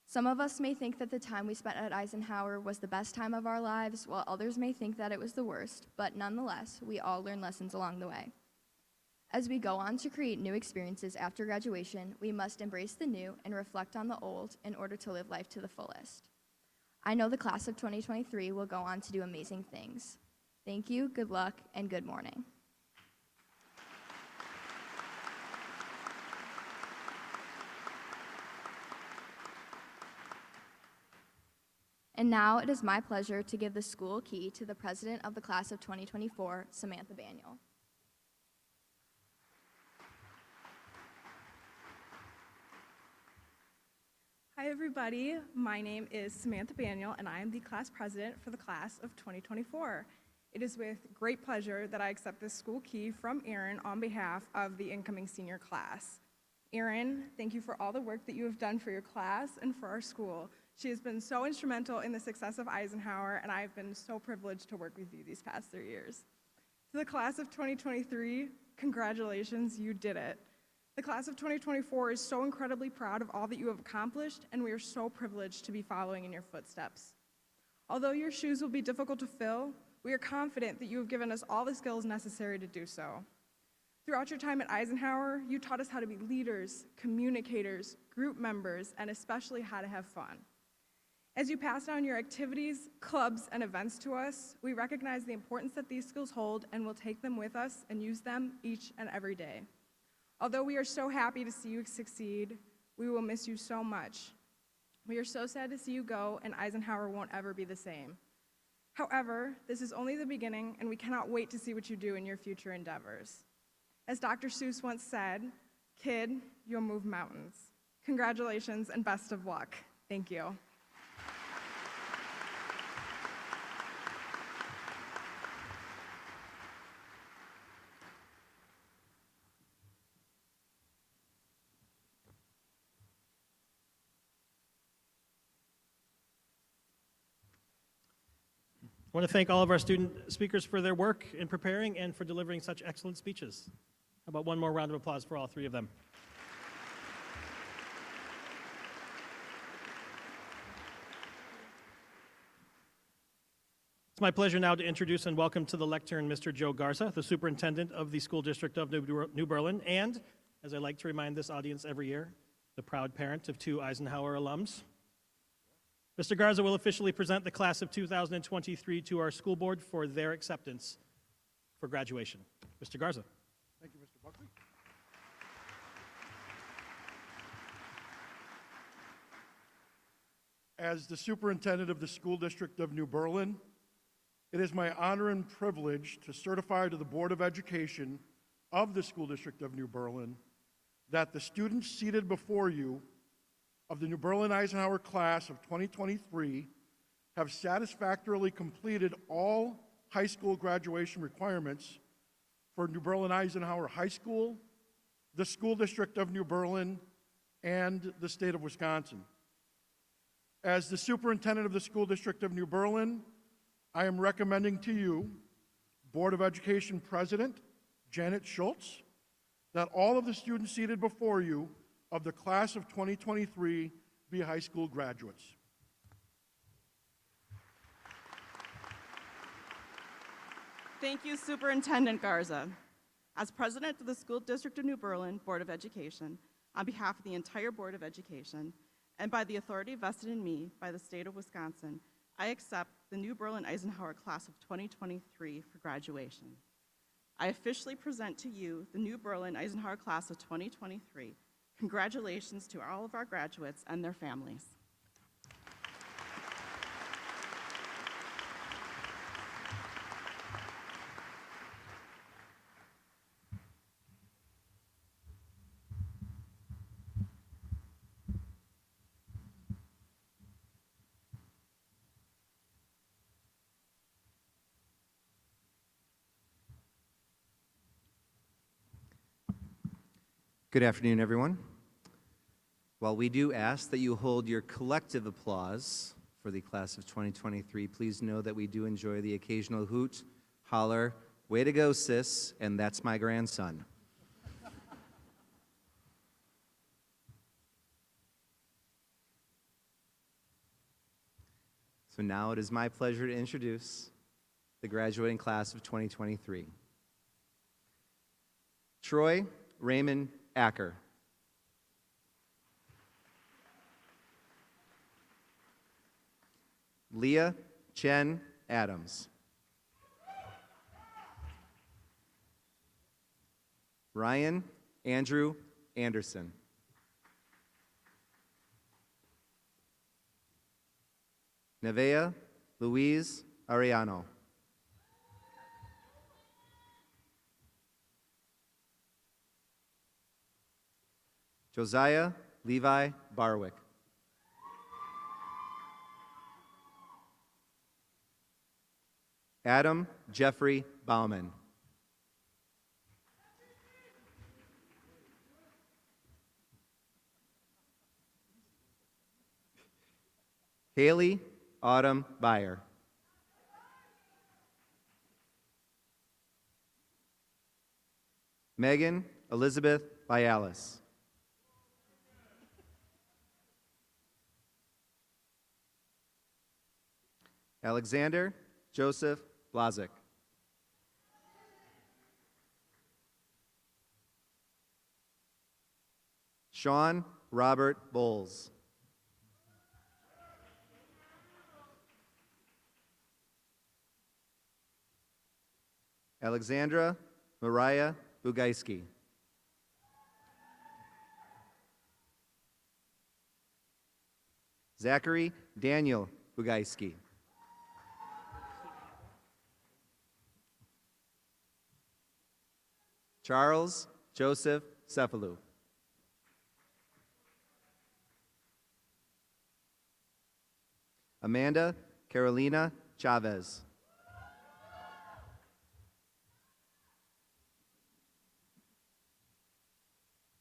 Some of us may think that the time we spent at Eisenhower was the best time of our lives, while others may think that it was the worst, but nonetheless, we all learn lessons along the way. As we go on to create new experiences after graduation, we must embrace the new and reflect on the old in order to live life to the fullest. I know the class of 2023 will go on to do amazing things. Thank you, good luck, and good morning. And now it is my pleasure to give the school key to the president of the class of 2024, Samantha Baniel. Hi everybody, my name is Samantha Baniel and I am the class president for the class of 2024. It is with great pleasure that I accept this school key from Erin on behalf of the incoming senior class. Erin, thank you for all the work that you have done for your class and for our school. She has been so instrumental in the success of Eisenhower, and I have been so privileged to work with you these past 3 years. To the class of 2023, congratulations, you did it. The class of 2024 is so incredibly proud of all that you have accomplished, and we are so privileged to be following in your footsteps. Although your shoes will be difficult to fill, we are confident that you have given us all the skills necessary to do so. Throughout your time at Eisenhower, you taught us how to be leaders, communicators, group members, and especially how to have fun. As you pass down your activities, clubs, and events to us, we recognize the importance that these skills hold and will take them with us and use them each and every day. Although we are so happy to see you succeed, we will miss you so much. We are so sad to see you go, and Eisenhower won't ever be the same. However, this is only the beginning, and we cannot wait to see what you do in your future endeavors. As Dr. Seuss once said, "Kid, you'll move mountains." Congratulations and best of luck. Thank you. I want to thank all of our student speakers for their work in preparing and for delivering such excellent speeches. How about one more round of applause for all three of them? It's my pleasure now to introduce and welcome to the lectern Mr. Joe Garza, the superintendent of the School District of New Berlin, and, as I like to remind this audience every year, the proud parent of 2 Eisenhower alums. Mr. Garza will officially present the class of 2023 to our school board for their acceptance for graduation. Mr. Garza. Thank you, Mr. Buckley. As the superintendent of the School District of New Berlin, it is my honor and privilege to certify to the Board of Education of the School District of New Berlin that the students seated before you of the New Berlin Eisenhower class of 2023 have satisfactorily completed all high school graduation requirements for New Berlin Eisenhower High School, the School District of New Berlin, and the state of Wisconsin. As the superintendent of the School District of New Berlin, I am recommending to you, Board of Education President Janet Schultz, that all of the students seated before you of the class of 2023 be high school graduates. Thank you, Superintendent Garza. As President of the School District of New Berlin Board of Education, on behalf of the entire Board of Education, and by the authority vested in me by the state of Wisconsin, I accept the New Berlin Eisenhower class of 2023 for graduation. I officially present to you the New Berlin Eisenhower class of 2023. Congratulations to all of our graduates and their families. Good afternoon, everyone. While we do ask that you hold your collective applause for the class of 2023, please know that we do enjoy the occasional hoot, holler, way to go, sis, and that's my grandson. So now it is my pleasure to introduce the graduating class of 2023. Troy Raymond Acker. Leah Chen Adams. Ryan Andrew Anderson. Nevea Louise Ariano. Josiah Levi Barwick. Adam Jeffrey Bauman. Haley Autumn Byer. Megan Elizabeth Bialis. Alexander Joseph Blazik. Sean Robert Bowles. Alexandra Mariah Bugaiski. Zachary Daniel Bugaiski. Charles Joseph Cephalou. Amanda Carolina Chavez.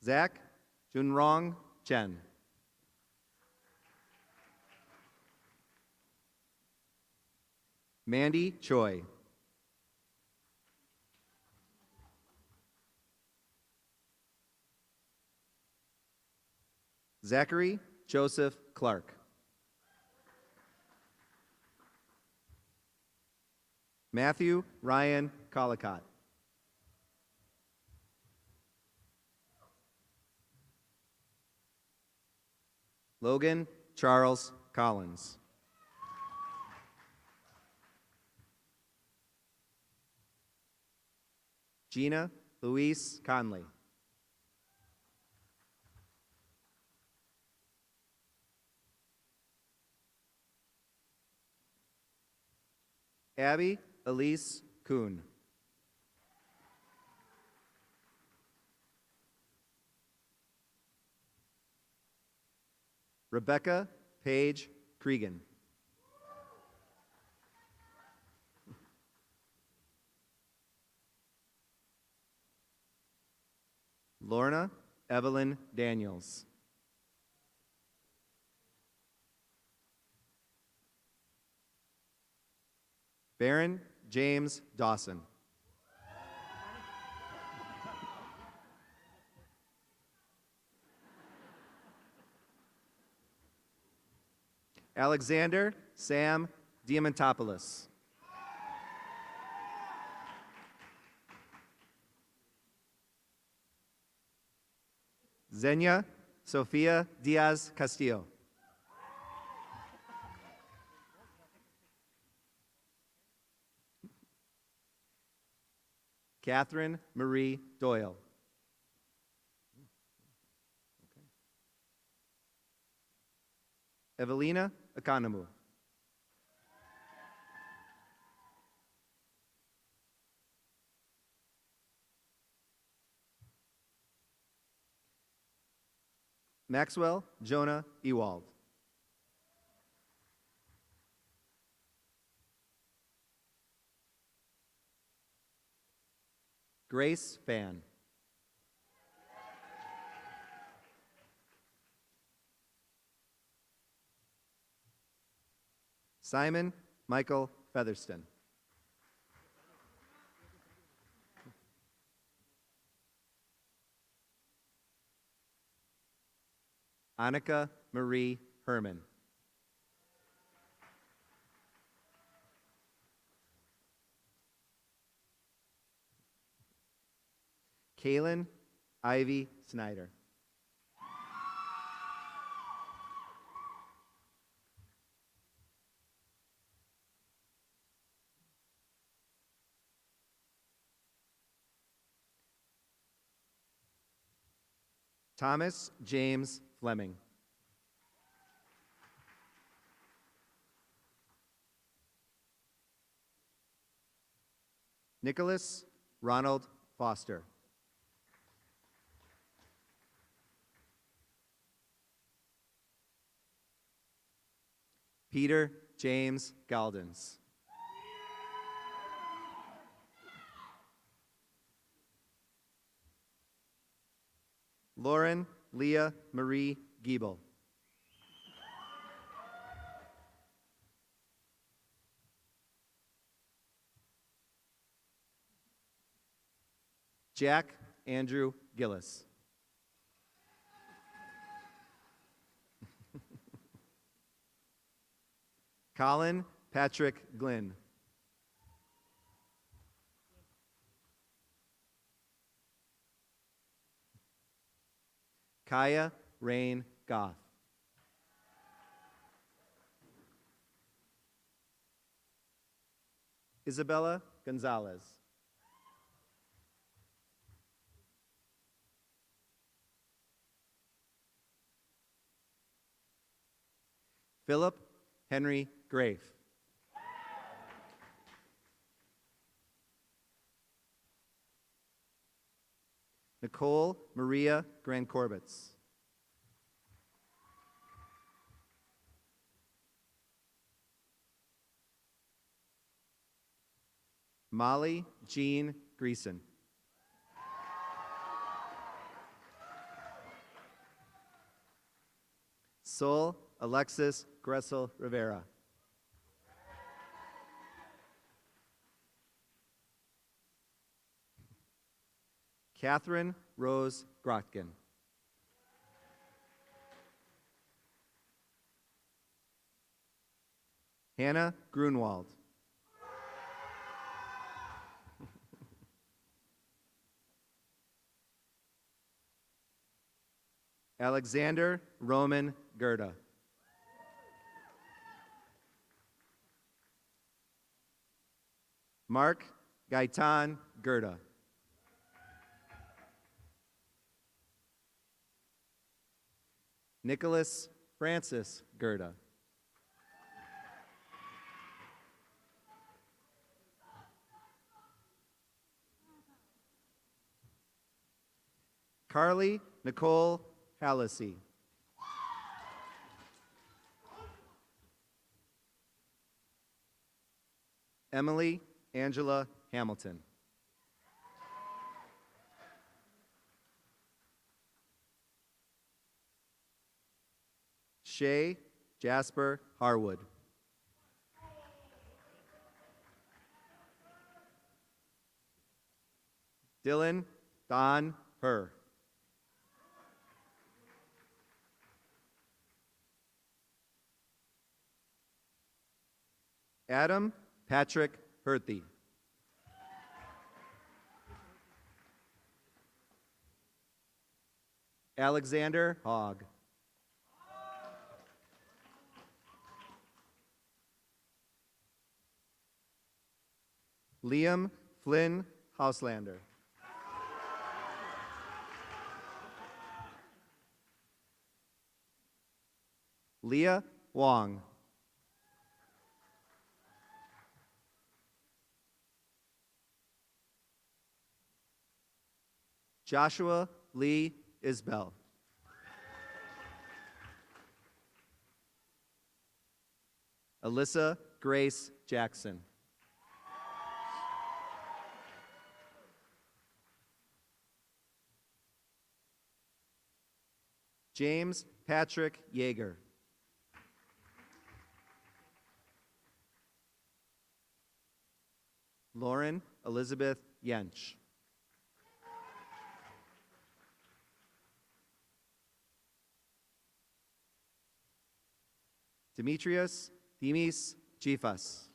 Zach Junrong Chen. Mandy Choi. Zachary Joseph Clark. Matthew Ryan Collicott. Logan Charles Collins. Gina Louise Conley. Abby Elise Kuhn. Rebecca Paige Cregan. Lorna Evelyn Daniels. Baron James Dawson. Alexander Sam Diamantopoulos. Zenia Sofia Diaz Castillo. Catherine Marie Doyle. Evelina Akanamu. Maxwell Jonah Ewald. Grace Fan. Simon Michael Featherston. Annika Marie Herman. Kaylin Ivy Snyder. Thomas James Fleming. Nicholas Ronald Foster. Peter James Galdens. Lauren Leah Marie Giebel. Jack Andrew Gillis. Colin Patrick Glynn. Kaya Rain Goff. Isabella Gonzalez. Philip Henry Grafe. Nicole Maria Grand-Corbetz. Molly Jean Greason. Sol Alexis Gressel Rivera. Catherine Rose Grotkin. Hannah Grunwald. Alexander Roman Gerda. Mark Gaitan Gerda. Nicholas Francis Gerda. Carly Nicole Hallisey. Emily Angela Hamilton. Shay Jasper Harwood. Dylan Don Herr. Adam Patrick Herthy. Alexander Hogg. Liam Flynn Hauselander. Leah Wong. Joshua Lee Isbell. Alyssa Grace Jackson. James Patrick Yeager. Lauren Elizabeth Yench. Demetrius Themis Jifas.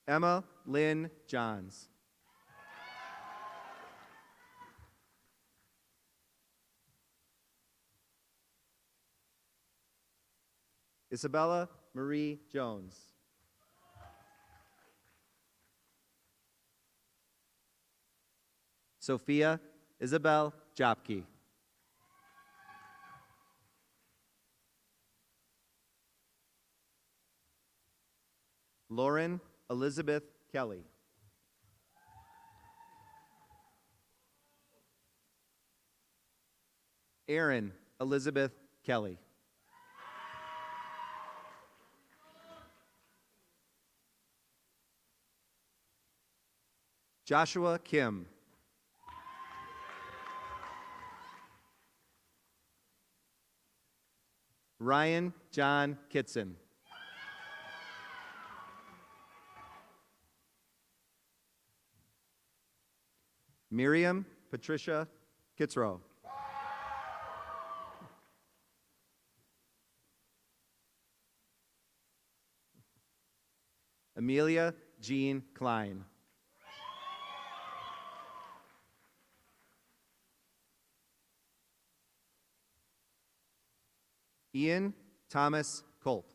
Emma Lynn Johns. Isabella Marie Jones. Sophia Isabel Jopke. Lauren Elizabeth Kelly. Erin Elizabeth Kelly. Joshua Kim. Ryan John Kitson. Miriam Patricia Kitzrow. Amelia Jean Klein. Ian Thomas Culp.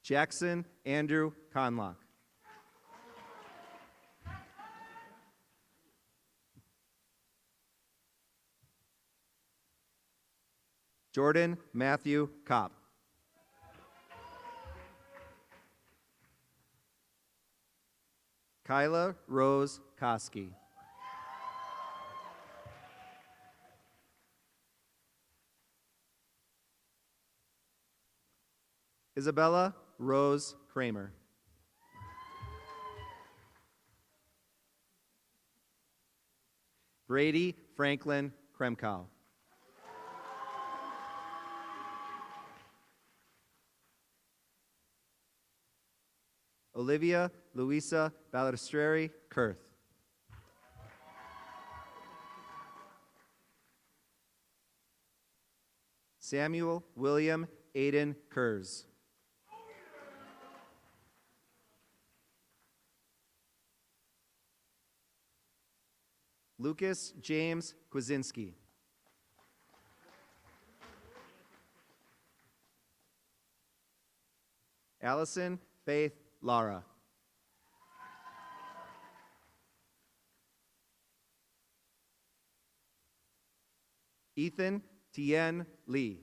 Jackson Andrew Conlock. Jordan Matthew Kopp. Kyla Rose Koski. Isabella Rose Kramer. Brady Franklin Kremkow. Olivia Luisa Balistreri Kurth. Samuel William Aiden Kurz. Lucas James Kwasinski. Allison Faith Lara. Ethan Tien Lee.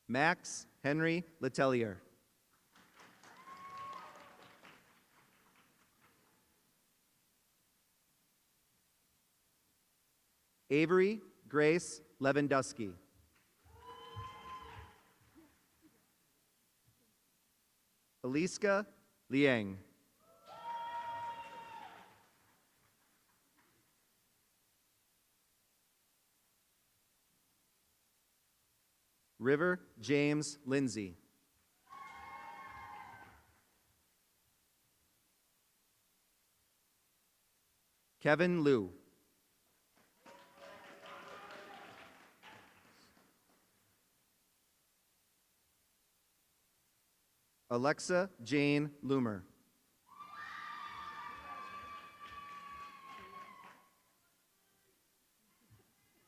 Max Henry Letelier. Avery Grace Lewandowski. Eliska Liang. River James Lindsay. Kevin Liu. Alexa Jane Loomer.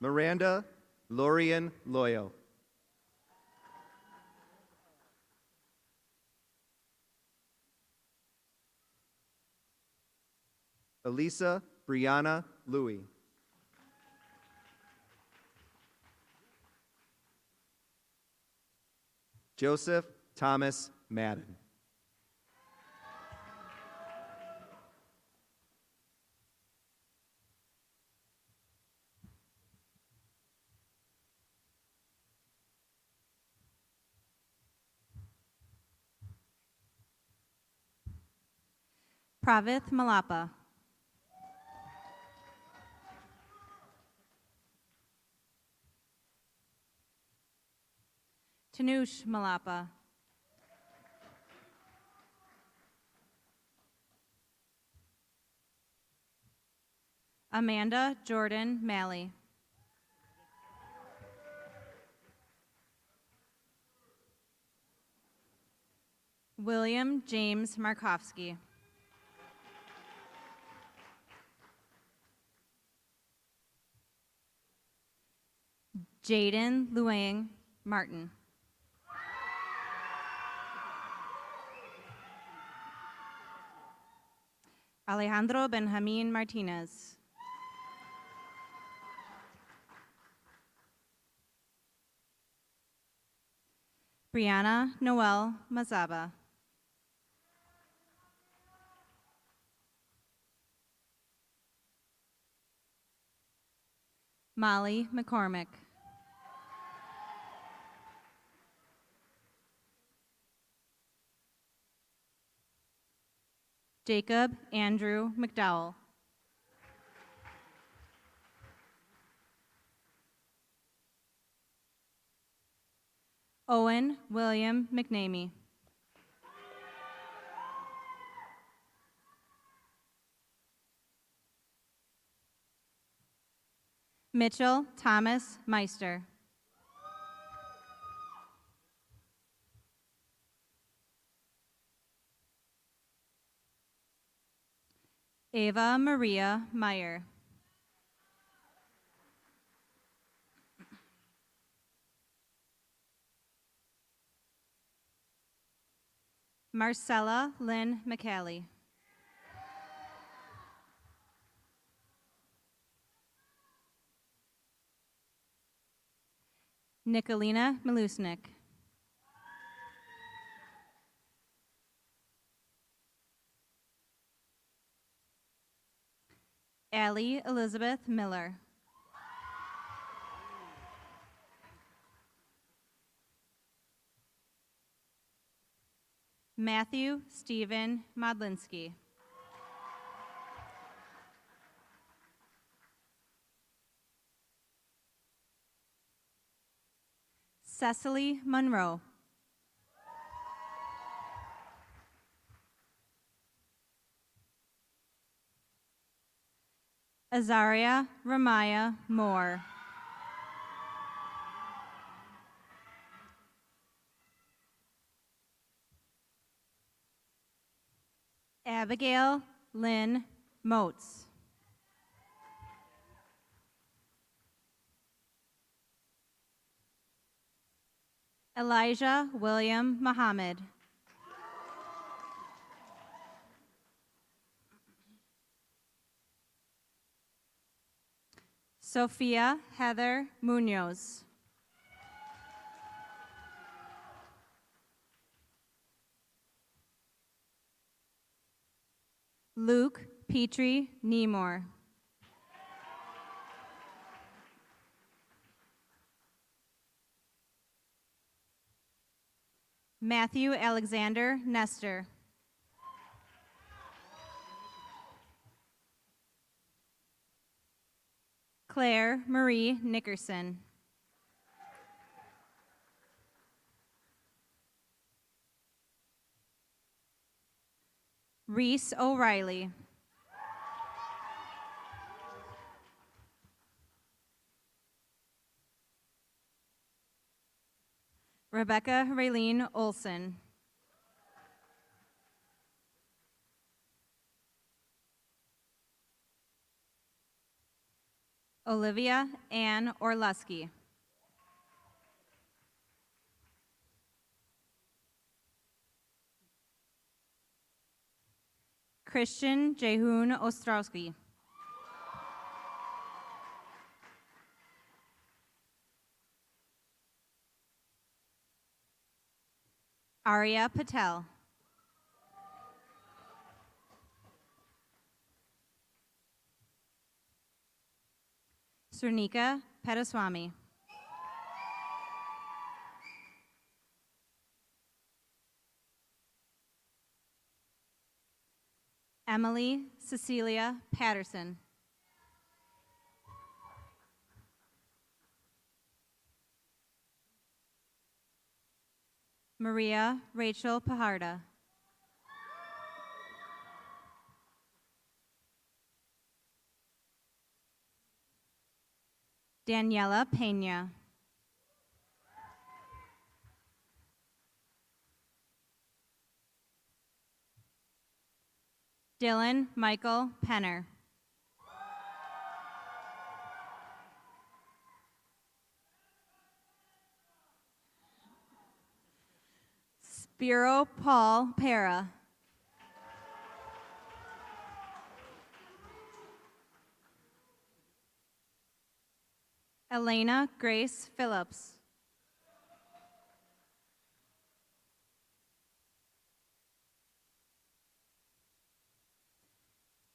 Miranda Lorian Loyo. Elisa Brianna Louie. Joseph Thomas Madden. Pravith Malapa. Tanush Malapa. Amanda Jordan Malley. William James Markowski. Jaden Luang Martin. Alejandro Benjamin Martinez. Brianna Noel Mazaba. Molly McCormick. Jacob Andrew McDowell. Owen William McNamee. Mitchell Thomas Meister. Ava Maria Meyer. Marcella Lynn McCallie. Nicolina Malusnik. Allie Elizabeth Miller. Matthew Stephen Modlinski. Cecily Monroe. Azaria Ramaya Moore. Abigail Lynn Moats. Elijah William Muhammad. Sophia Heather Munoz. Luke Petrie Nemore. Matthew Alexander Nestor. Claire Marie Nickerson. Reese O'Reilly. Rebecca Raylene Olson. Olivia Ann Orlusky. Christian Jehoon Ostrowski. Arya Patel. Swarnika Pedaswamy. Emily Cecilia Patterson. Maria Rachel Pajarda. Daniela Pena. Dylan Michael Penner. Spiro Paul Pera. Elena Grace Phillips.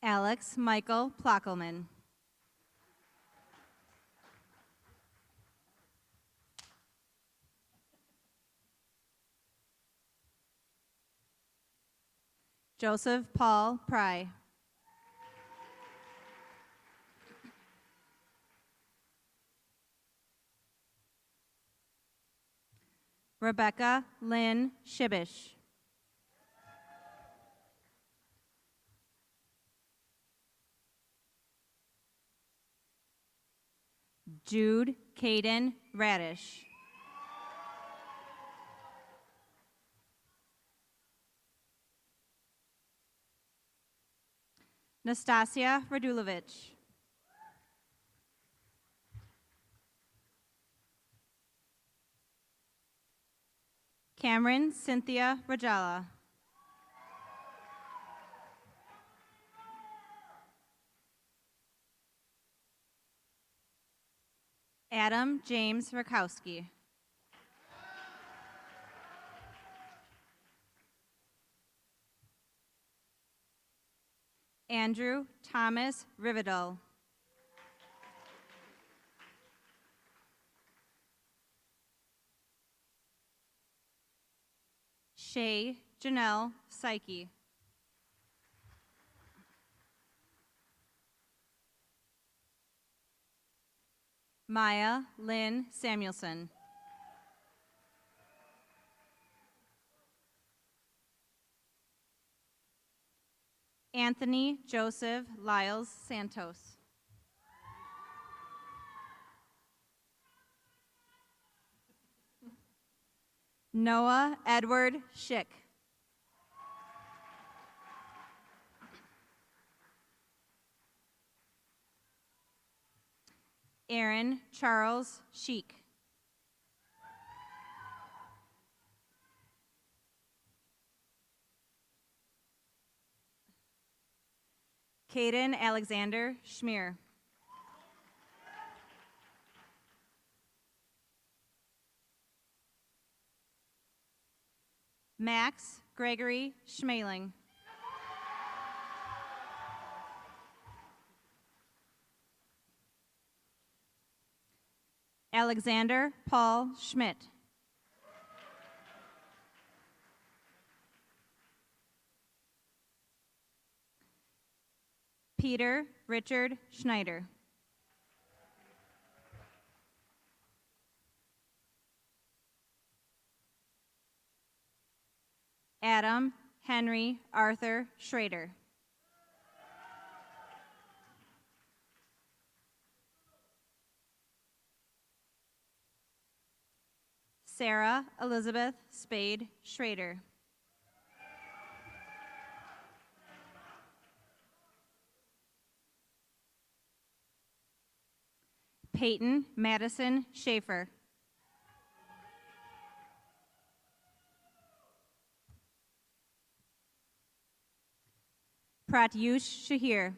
Alex Michael Plockelman. Joseph Paul Pry. Rebecca Lynn Shibish. Jude Caden Radish. Nastasia Radulovich. Cameron Cynthia Rajala. Adam James Rakowski. Andrew Thomas Rivedal. Shay Janelle Psyche. Maya Lynn Samuelson. Anthony Joseph Lyles Santos. Noah Edward Schick. Aaron Charles Sheik. Caden Alexander Schmier. Max Gregory Schmaling. Alexander Paul Schmidt. Peter Richard Schneider. Adam Henry Arthur Schrader. Sarah Elizabeth Spade Schrader. Peyton Madison Schaefer. Pratyush Shahir.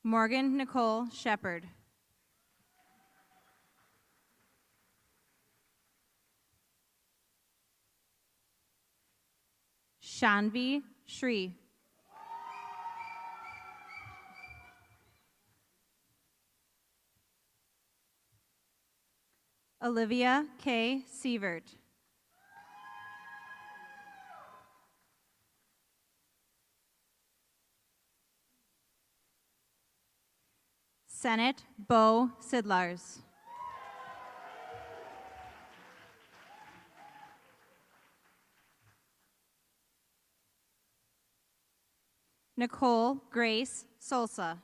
Morgan Nicole Shepard. Shanvi Shri. Olivia K. Sievert. Senate Bo Sidlars. Nicole Grace Solsa.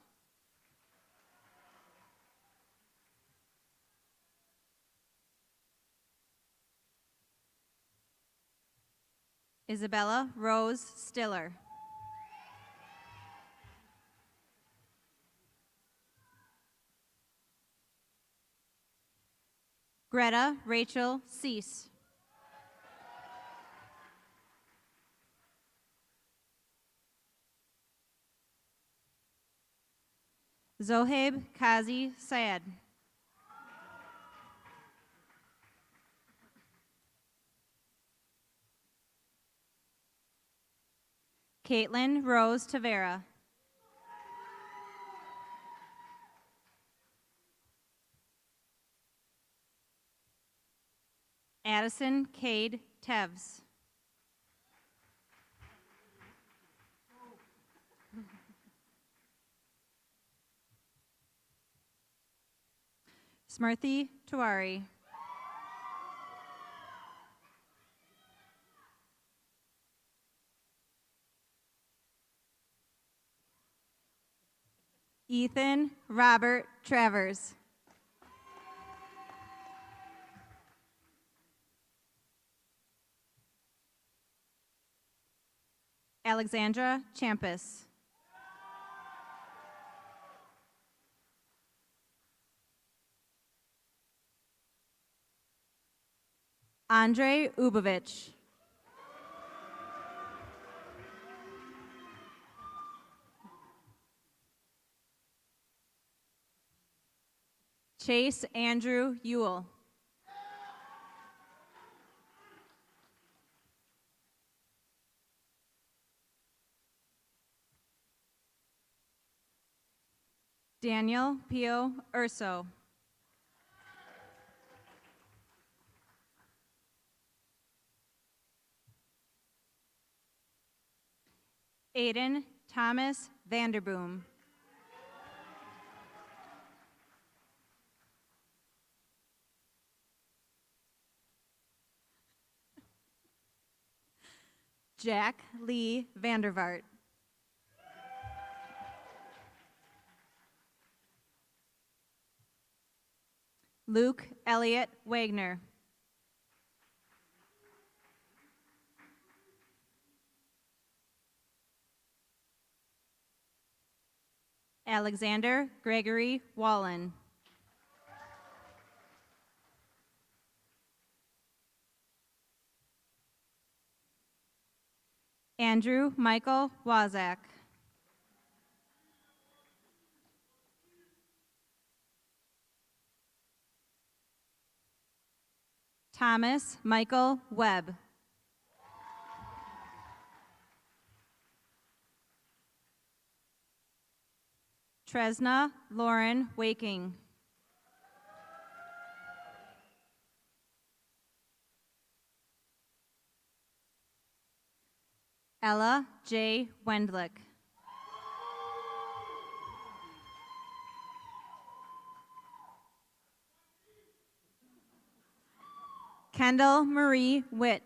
Isabella Rose Stiller. Greta Rachel Cease. Zohaib Kazi Syed. Caitlin Rose Tavera. Addison Cade Tevs. Smriti Tiwari. Ethan Robert Travers. Alexandra Champus. Andre Ubovich. Chase Andrew Ewell. Daniel Pio Urso. Aiden Thomas Vanderboom. Jack Lee Vandervaart. Luke Elliott Wagner. Alexander Gregory Wallen. Andrew Michael Wazak. Thomas Michael Webb. Tresna Lauren Waking. Ella J. Wendlick. Kendall Marie Witt.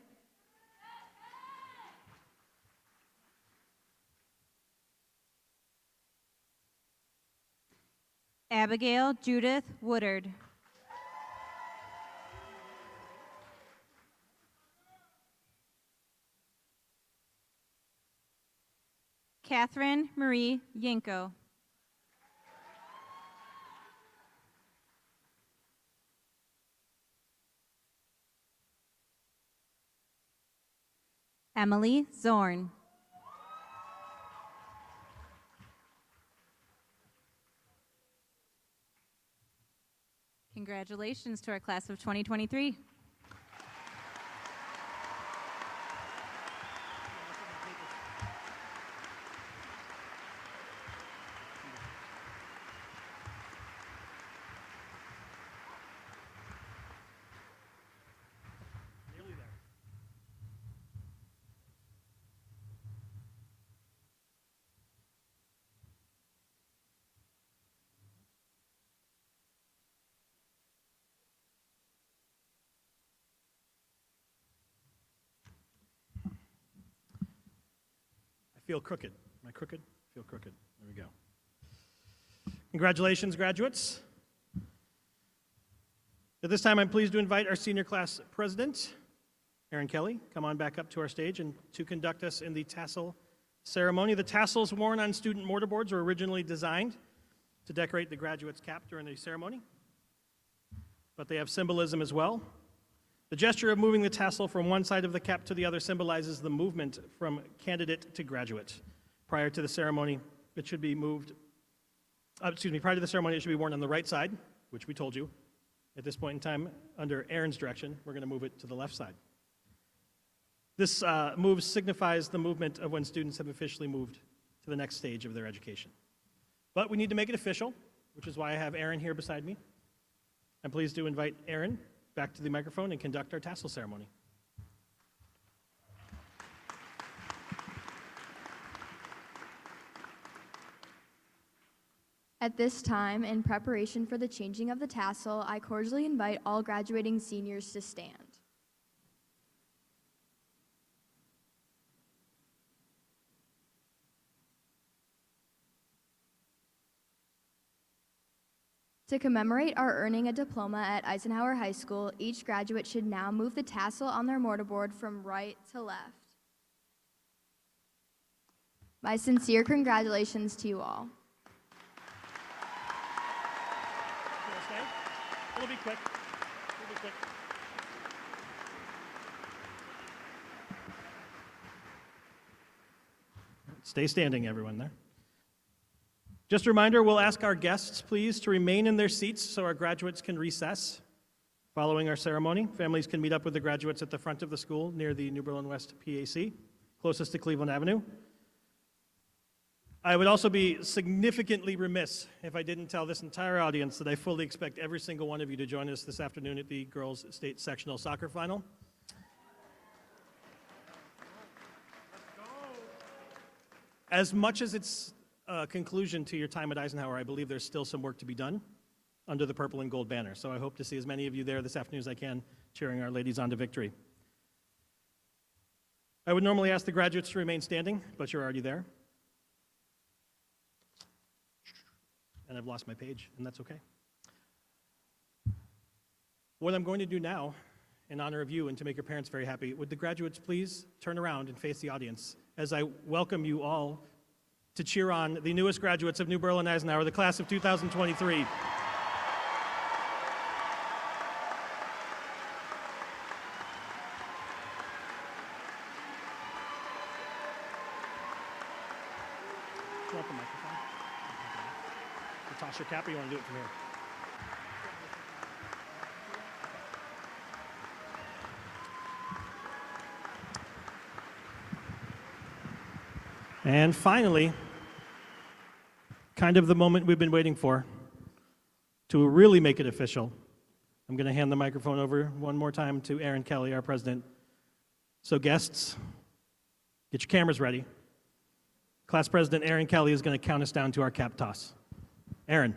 Abigail Judith Woodard. Catherine Marie Yinko. Emily Zorn. Congratulations to our class of 2023. feel crooked. Am I crooked? Feel crooked. There we go. Congratulations, graduates. At this time, I'm pleased to invite our senior class president, Aaron Kelly, come on back up to our stage and to conduct us in the tassel ceremony. The tassels worn on student mortarboards were originally designed to decorate the graduate's cap during the ceremony, but they have symbolism as well. The gesture of moving the tassel from one side of the cap to the other symbolizes the movement from candidate to graduate. Prior to the ceremony, it should be moved, prior to the ceremony, it should be worn on the right side, which we told you. At this point in time, under Aaron's direction, we're going to move it to the left side. This move signifies the movement of when students have officially moved to the next stage of their education. But we need to make it official, which is why I have Aaron here beside me. I'm pleased to invite Aaron back to the microphone and conduct our tassel ceremony. At this time, in preparation for the changing of the tassel, I cordially invite all graduating seniors to stand. To commemorate our earning a diploma at Eisenhower High School, each graduate should now move the tassel on their mortarboard from right to left. My sincere congratulations to you all. It'll be quick. It'll be quick. Stay standing, everyone there. Just a reminder, we'll ask our guests, please, to remain in their seats so our graduates can recess. Following our ceremony, families can meet up with the graduates at the front of the school near the New Berlin West PAC, closest to Cleveland Avenue. I would also be significantly remiss if I didn't tell this entire audience that I fully expect every single one of you to join us this afternoon at the girls' state sectional soccer final. As much as it's a conclusion to your time at Eisenhower, I believe there's still some work to be done under the purple and gold banner. So I hope to see as many of you there this afternoon as I can, cheering our ladies on to victory. I would normally ask the graduates to remain standing, but you're already there. And I've lost my page, and that's okay. What I'm going to do now, in honor of you and to make your parents very happy, would the graduates please turn around and face the audience as I welcome you all to cheer on the newest graduates of New Berlin Eisenhower, the class of 2023. You want the microphone? You toss your cap, or you want to do it from here? And finally, kind of the moment we've been waiting for, to really make it official, I'm going to hand the microphone over one more time to Aaron Kelly, our president. So guests, get your cameras ready. Class President Aaron Kelly is going to count us down to our cap toss. Aaron.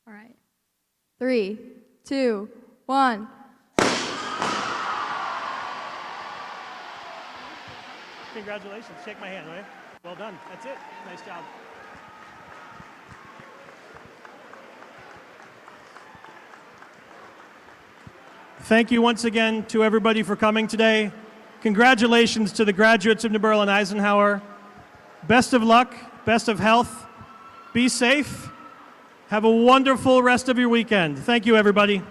All right. 3, 2, 1. Congratulations. Shake my hand, right? Well done. That's it. Nice job. Thank you once again to everybody for coming today. Congratulations to the graduates of New Berlin Eisenhower. Best of luck, best of health. Be safe. Have a wonderful rest of your weekend. Thank you, everybody.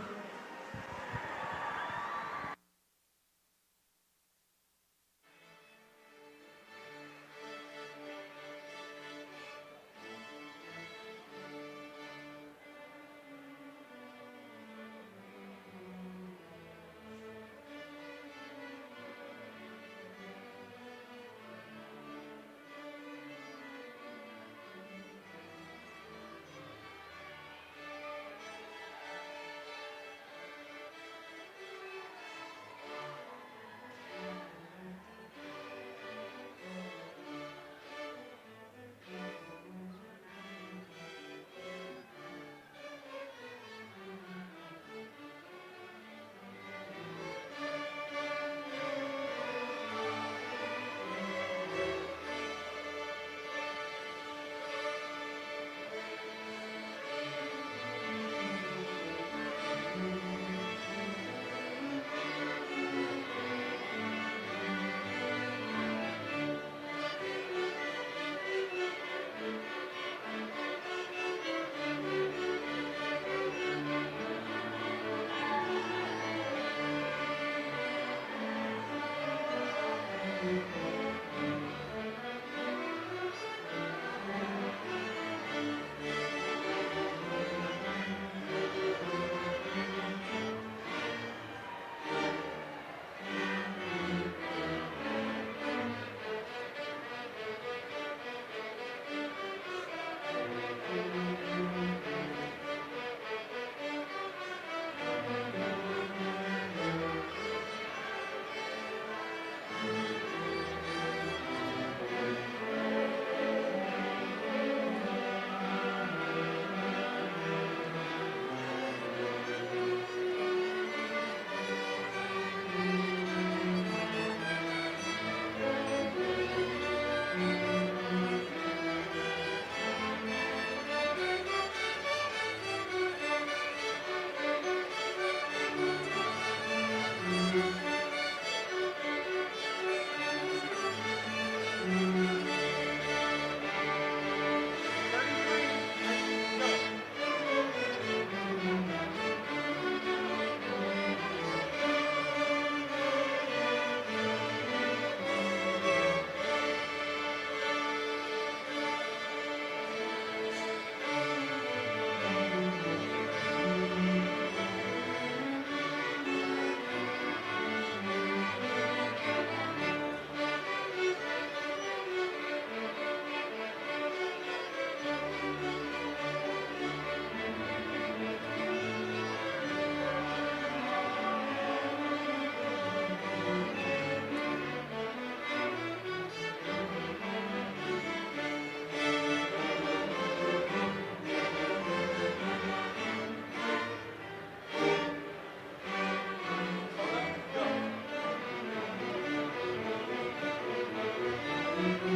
Love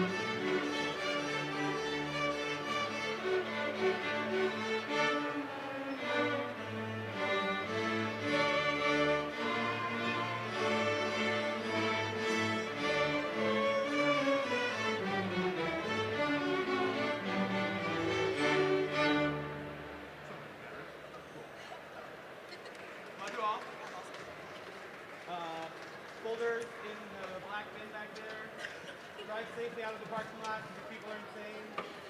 you all. Folders in the black bin back there. Drive safely out of the parking lot because people are insane.